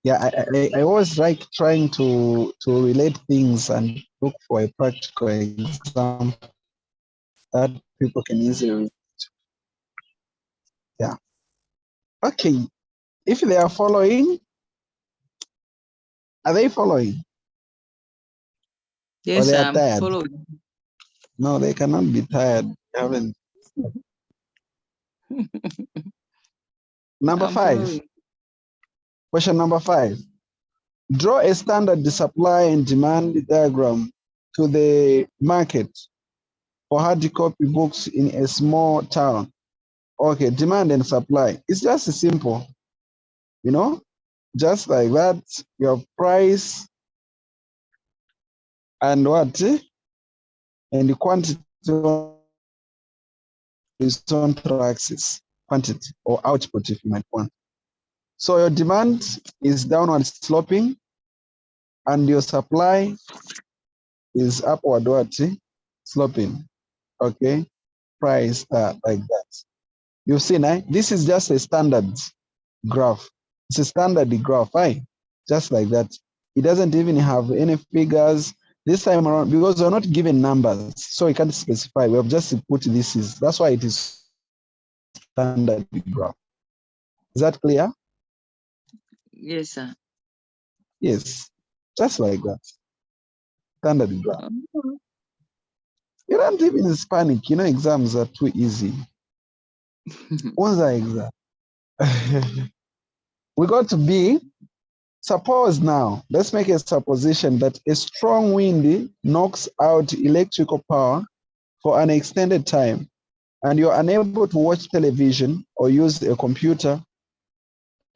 Yeah, I always like trying to relate things and look for a practical example that people can easily relate to. Yeah. Okay. If they are following, are they following? Or Yes, they sir. are I'm tired? following. No, they cannot be tired. They haven't. Number I'm 5. following. Question number 5. Draw a standard supply and demand diagram to the market for hard copy books in a small town. Okay, demand and supply. It's just simple, just like that. You have price and what? And the quantity on horizontal axis, quantity or output if you might want. So your demand is downward sloping and your supply is upward sloping. Okay, price like that. You've seen, this is just a standard graph. It's a standard graph, just like that. It doesn't even have any figures this time around because we're not given numbers, so we can't specify. We have just put this is. That's why it is standard graph. Is that clear? Yes, sir. Yes, just like that. Standard graph. You don't even panic. Exams are too easy. UNZA exam. We got to B. Suppose now, let's make a supposition that a strong wind knocks out electrical power for an extended time, and you're unable to watch television or use a computer.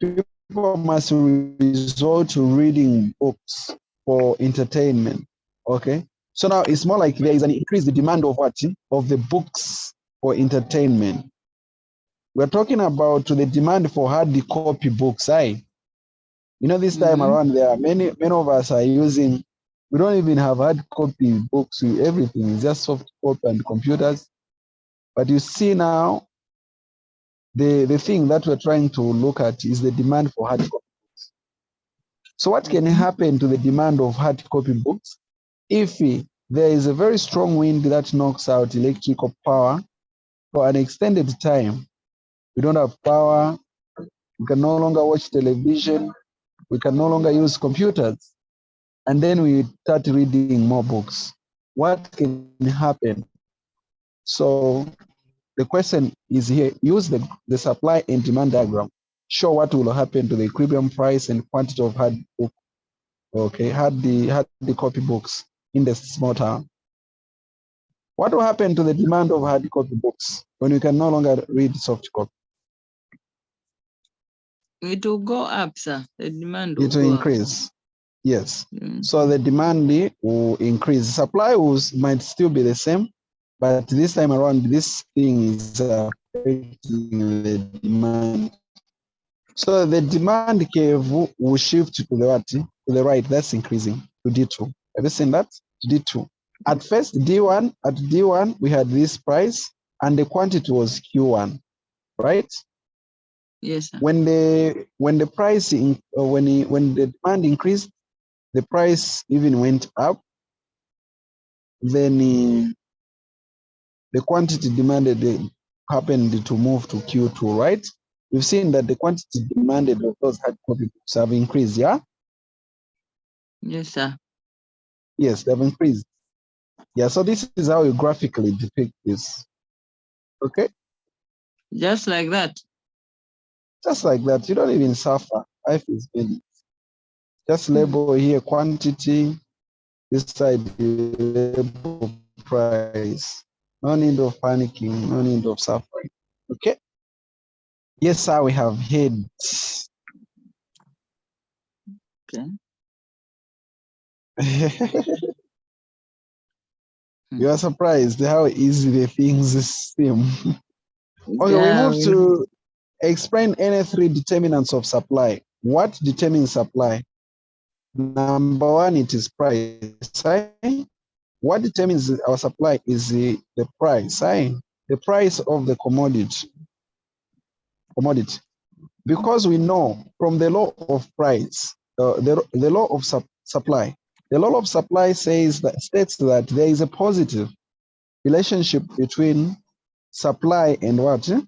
People must resort to reading books for entertainment. Okay, so now it's more like there is an increased demand of what? Of the books for entertainment. We're talking about the demand for hard copy books, You know, this time around, there are many of us are using, we don't even have hard copy books, everything is just soft copy and computers. But you see now, the thing that we're trying to look at is the demand for hard copy. So what can happen to the demand of hard copy books if there is a very strong wind that knocks out electrical power for an extended time? We don't have power, we can no longer watch television, we can no longer use computers, and then we start reading more books. What can happen? So the question is here, use the supply and demand diagram, show what will happen to the equilibrium price and quantity of hard book, okay, hard the copy books in the small town. What will happen to the demand of hard copy books when we can no longer read soft copy? It will go up, sir. The demand will It will go increase. up. Yes. So the demand will increase. Supply might still be the same, but this time around, this thing is affecting the demand. So the demand curve will shift to the what? To the right. That's increasing to D2. Have you seen that? To D2. At first, D1, at D1, we had this price, and the quantity was Q1, right? Yes, sir. When the price when the demand increased, the price even went up. Then the quantity demanded happened to move to Q2, right? We've seen that the quantity demanded of those hard copy books have increased, yeah? Yes, sir. Yes, they've increased. Yeah, so this is how you graphically depict this. Okay? Just like that. Just like that. You don't even suffer. Life is good. Just label here quantity, this side you label price. No need of panicking, no need of suffering. Okay? Yes, sir, we have head. Okay. You are surprised how easy the things seem. Okay, we Yeah, move to explain any three determinants of supply. What determines supply? Number one, it is price. What determines our supply is the price. The price of the commodity. Because we know from the law of price, the law of supply. The law of supply states that there is a positive relationship between supply and what? And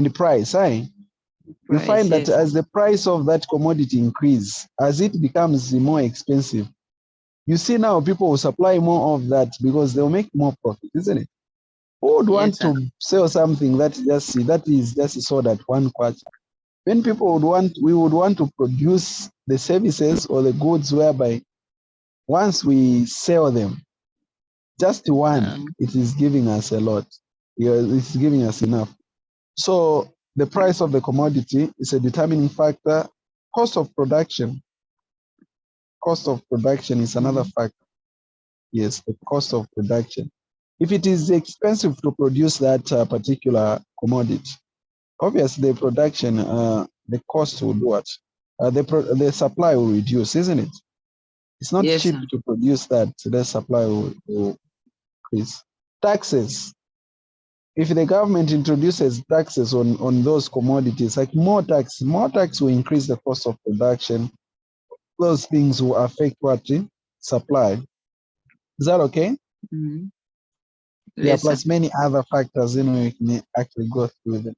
the price. You find that yes. as the price of that commodity increase, as it becomes more expensive, you see now people will supply more of that because they'll make more profit, isn't it? Who would want Yes, sir. to sell something that is just sold at one quarter? When we would want to produce the services or the goods whereby once we sell them, just one, it is giving us a lot. It's giving us enough. So the price of the commodity is a determining factor. Cost of production. Cost of production is another factor. Yes, the cost of production. If it is expensive to produce that particular commodity, obviously the production, the cost will do what? The supply will reduce, isn't it? It's not Yes, cheap sir. to produce that, so the supply will increase. Taxes. If the government introduces taxes on those commodities, like more tax will increase the cost of production. Those things will affect what? Supply. Is that okay? Yeah, Yes, sir. plus many other factors, we can actually go through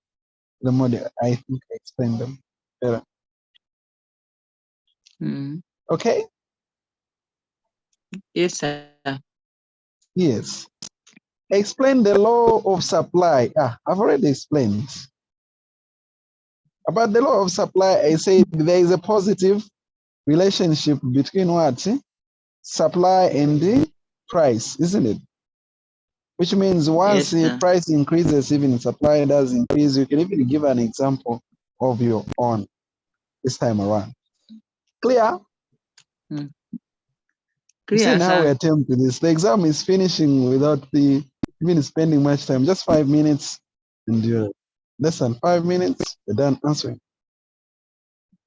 the model. I think I explained them better. Okay? Yes, sir. Yes. Explain the law of supply. I've already explained. About the law of supply, I said there is a positive relationship between what? Supply and the price, isn't it? Which means once Yes, the sir. price increases, even supply does increase. You can even give an example of your own this time around. Clear? Mm. You see Clear, how we sir. attempt this. The exam is finishing without even spending much time, just 5 minutes, and you're less than 5 minutes, you're done answering.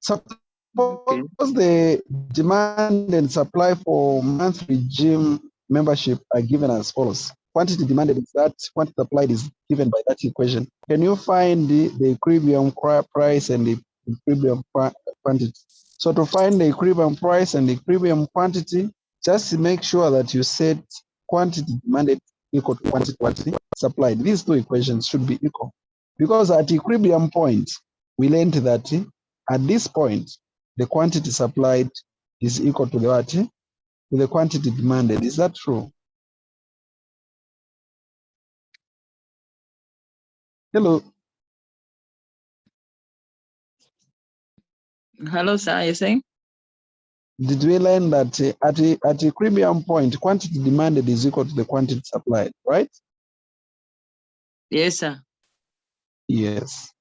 Supply Okay. Suppose the demand and supply for monthly gym membership are given as follows. Quantity demanded is that, quantity supplied is given by that equation. Can you find the equilibrium price and the equilibrium quantity? So to find the equilibrium price and the equilibrium quantity, just make sure that you set quantity demanded equal to quantity supplied. These two equations should be equal. Because at equilibrium point, we learned that at this point, the quantity supplied is equal to the what? To the quantity demanded. Is that true? Hello. Hello, sir. You're saying? Did we learn that at equilibrium point, quantity demanded is equal to the quantity supplied, right? Yes, sir. Yes.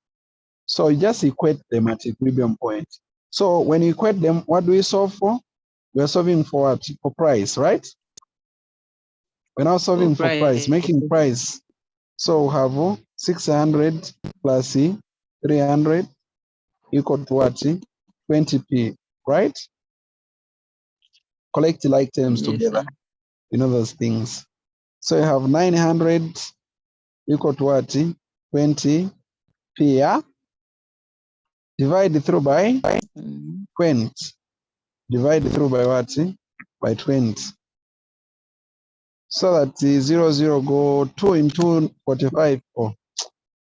So you just equate them at equilibrium point. So when you equate them, what do we solve for? We're solving for what? For price, right? We're now solving for price, making price. So we have 600 plus 300 equal to what? 20p, right? Collect like terms Yes, together. sir. You know those things. So you have 900 equal to what? 20p, yeah? Divide through by 20. Divide through by what? By 20. So that 0 go 2 into 45 or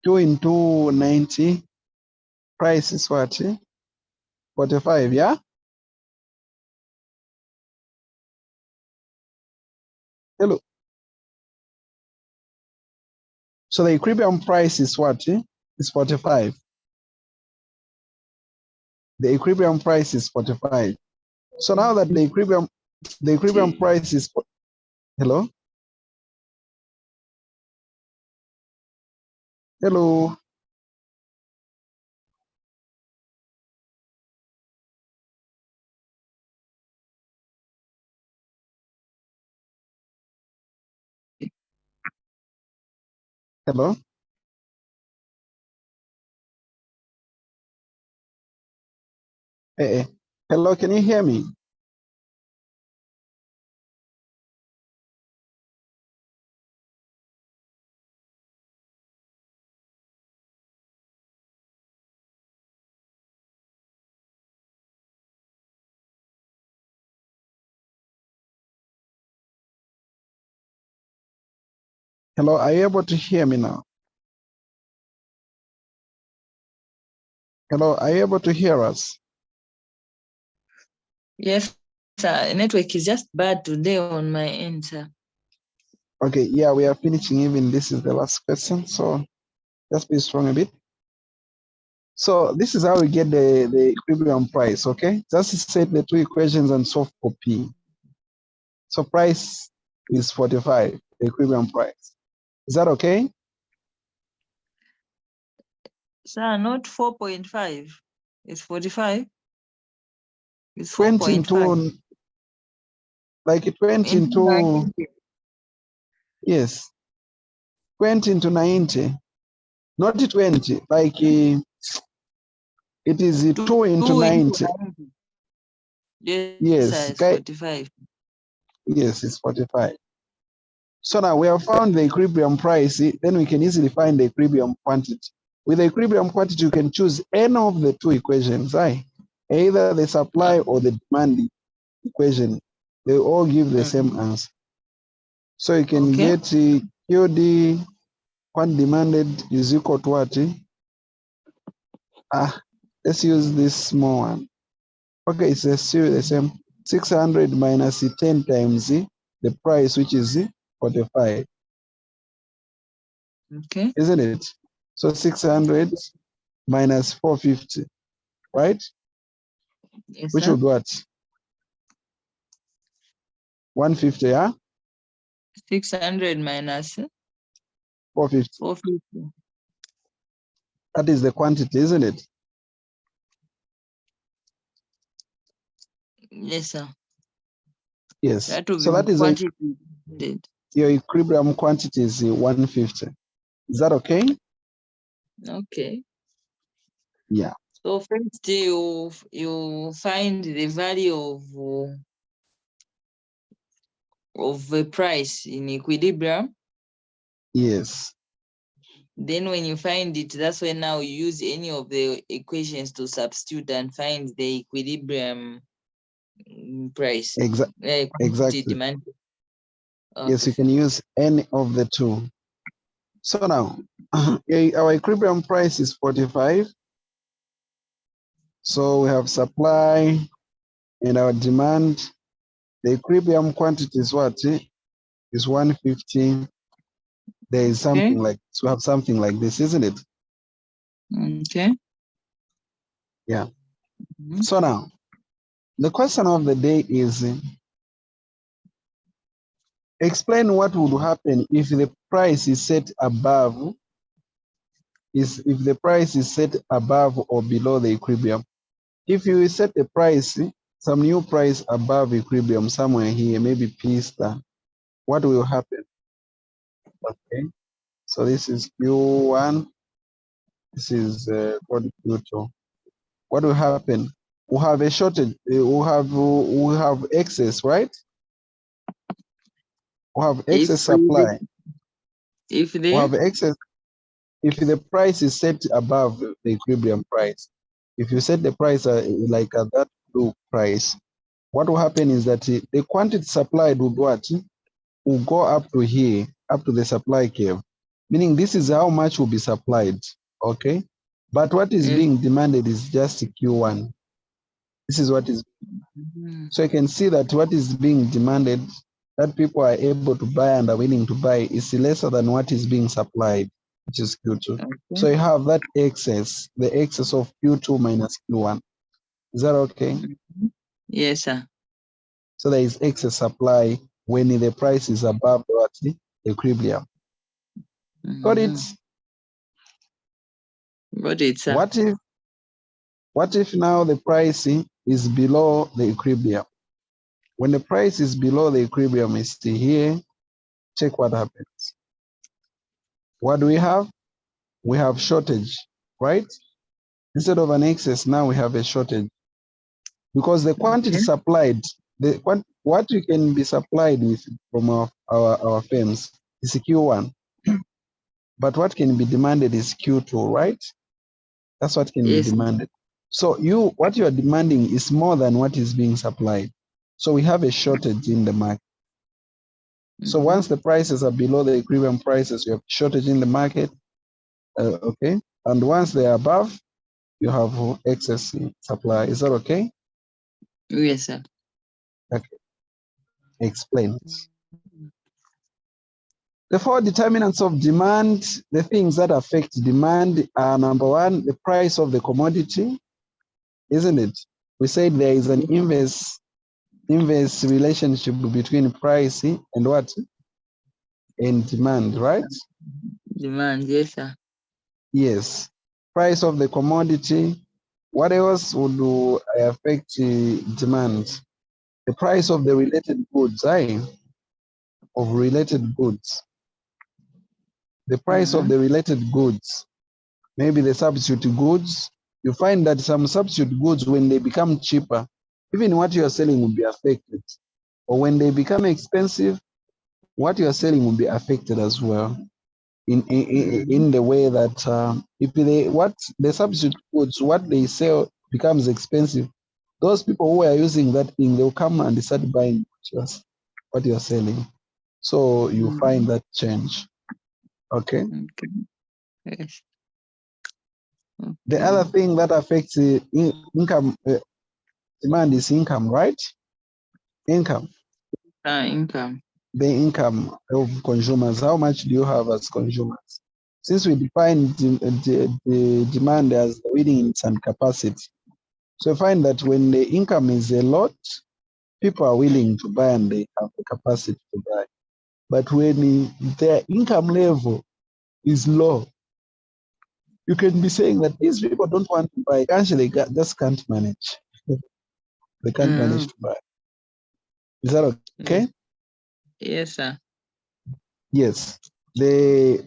2 into 90. Price is what? 45, yeah? Hello. So the equilibrium price is what? Is 45. The equilibrium price is 45. So now that the equilibrium price is, hello? Hello? Hello? Hey, hello, can you hear me? Hello, are you able to hear me now? Hello, are you able to hear us? Yes, sir. Network is just bad today on my end, sir. Okay, yeah, we are finishing even. This is the last question, so just be strong a bit. So this is how we get the equilibrium price, okay? Just set the two equations and solve for P. So price is 45, the equilibrium price. Is that okay? Sir, not 4.5. It's 45. It's 20 4.5. into, like 20 into, yes, 20 into 90. Not 20, like it is 2 into 90. Yes, sir, Yes, it's 45. yes, it's 45. So now we have found the equilibrium price, then we can easily find the equilibrium quantity. With the equilibrium quantity, you can choose any of the two equations, right? Either the supply or the demand equation. They all give the same answer. So you can Okay. get QD, quantity demanded is equal to what? Let's use this small one. Okay, it's still the same. 600 minus 10 times the price, which is 45. Okay. Isn't it? So 600 minus 450, right? Yes, Which sir. would what? 150, yeah? 600 minus 450. 450. That is the quantity, isn't it? Yes, sir. Yes. That will So be that is quantity. your equilibrium quantity is 150. Is that okay? Okay. Yeah. So first you find the value of the price in equilibrium. Yes. Then when you find it, that's when now you use any of the equations to substitute and find the equilibrium price. Quantity, Exactly. demand. Yes, Okay. you can use any of the two. So now, our equilibrium price is 45. So we have supply and our demand. The equilibrium quantity is what? Is 150. There is something like, so we have something like this, isn't it? Okay. Yeah. So now, the question of the day is, explain what would happen if the price is set above, if the price is set above or below the equilibrium. If you set a price, some new price above equilibrium somewhere here, maybe P star, what will happen? Okay, so this is Q1, this is called Q2. What will happen? We have a shortage, we have excess, right? We have excess supply. If We the have excess if the price is set above the equilibrium price. If you set the price like at that blue price, what will happen is that the quantity supplied would what? Will go up to here, up to the supply curve, meaning this is how much will be supplied, okay? But what is being demanded is just Q1. This is what is, so you can see that what is being demanded, that people are able to buy and are willing to buy, is lesser than what is being supplied, which is Q2. So you have that excess, the excess of Q2 minus Q1. Is that okay? Yes, sir. So there is excess supply when the price is above what? The equilibrium. Got it? Got it, sir. What if now the price is below the equilibrium? When the price is below the equilibrium, is here, check what happens. What do we have? We have shortage, right? Instead of an excess, now we have a shortage. Because the quantity supplied, what we can be supplied with from our firms is Q1. But what can be demanded is Q2, right? That's what can be demanded. So what you are demanding is more than what is being supplied. So we have a shortage in the market. So once the prices are below the equilibrium prices, you have shortage in the market, okay? And once they are above, you have excess supply. Is that okay? Yes, sir. Okay. Explain. The four determinants of demand, the things that affect demand are: number one, the price of the commodity, isn't it? We said there is an inverse relationship between price and what? And demand, right? Demand, yes, sir. Yes. Price of the commodity. What else would affect demand? The price of the related goods, of related goods. The price of the related goods. Maybe the substitute goods. You find that some substitute goods, when they become cheaper, even what you are selling will be affected. Or when they become expensive, what you are selling will be affected as well. In the way that if the substitute goods, what they sell becomes expensive, those people who are using that thing, they'll come and start buying what you're selling. So you find that change. Okay. Okay. Yes. Okay. The other thing that affects income, demand is income, right? Income. Income. The income of consumers. How much do you have as consumers? Since we define the demand as the willing needs and capacity, so you find that when the income is a lot, people are willing to buy and they have the capacity to buy. But when their income level is low, you can be saying that these people don't want to buy. Actually, they just can't manage. They can't manage to buy. Is that okay? Yes, sir. Yes.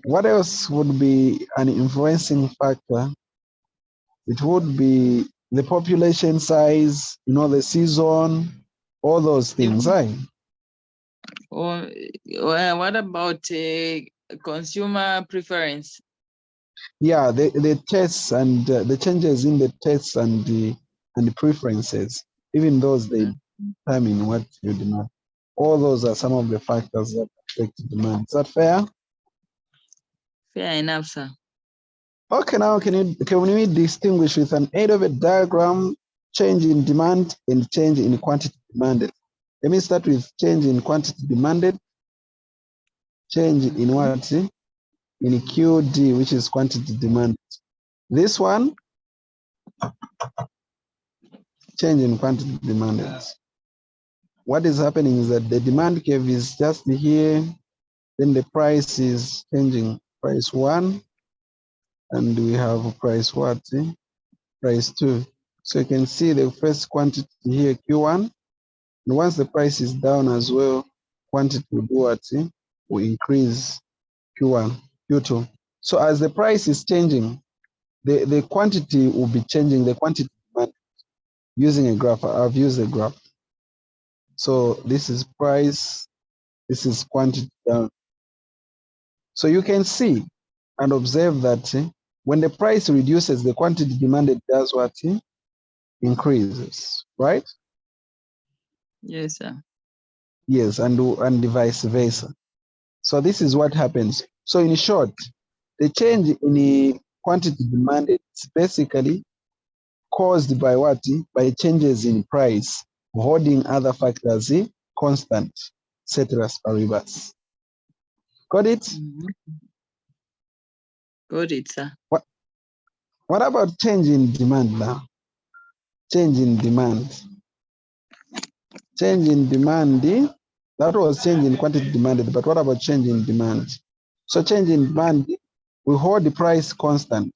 What else would be an influencing factor? It would be the population size, you know, the season, all those things, right? Or what about consumer preference? Yeah, the tastes and the changes in the tastes and the preferences, even those they determine what you demand. All those are some of the factors that affect demand. Is that fair? Fair enough, sir. Okay, now can we distinguish with an aid of a diagram change in demand and change in quantity demanded? Let me start with change in quantity demanded, change in what? In QD, which is quantity demanded. This one, change in quantity demanded. What is happening is that the demand curve is just here, then the price is changing, price 1, and we have price what? Price 2. So you can see the first quantity here, Q1, and once the price is down as well, quantity will do what? Will increase Q1, Q2. So as the price is changing, the quantity will be changing, the quantity demand using a graph. I've used a graph. So this is price, this is quantity down. So you can see and observe that when the price reduces, the quantity demanded does what? Increases, right? Yes, sir. Yes, and vice versa. So this is what happens. So in short, the change in the quantity demanded is basically caused by what? By changes in price, holding other factors constant, ceteris paribus. Got it? Got it, sir. What about change in demand now? Change in demand. Change in demand, that was change in quantity demanded, but what about change in demand? So change in demand, we hold the price constant,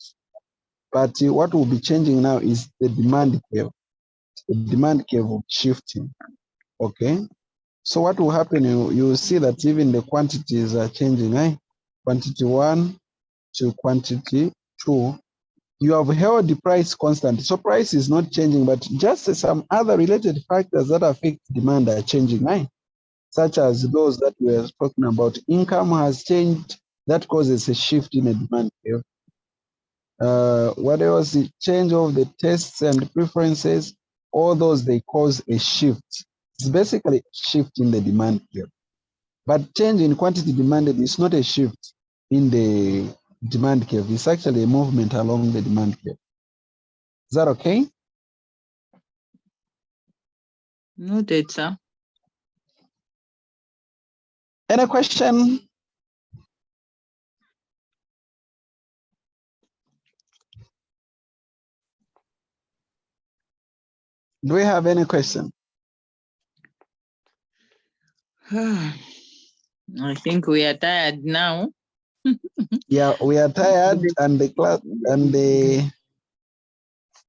but what will be changing now is the demand curve. The demand curve will be shifting, okay? So what will happen, you will see that even the quantities are changing, Quantity 1 to quantity 2. You have held the price constant. So price is not changing, but just some other related factors that affect demand are changing, such as those that we are talking about. Income has changed. That causes a shift in the demand curve. What else? The change of the tastes and preferences, all those, they cause a shift. It's basically a shift in the demand curve. But change in quantity demanded is not a shift in the demand curve. It's actually a movement along the demand curve. Is that okay? Noted, sir. Any question? Do we have any question? I think we are tired now. Yeah, we are tired, and the class and the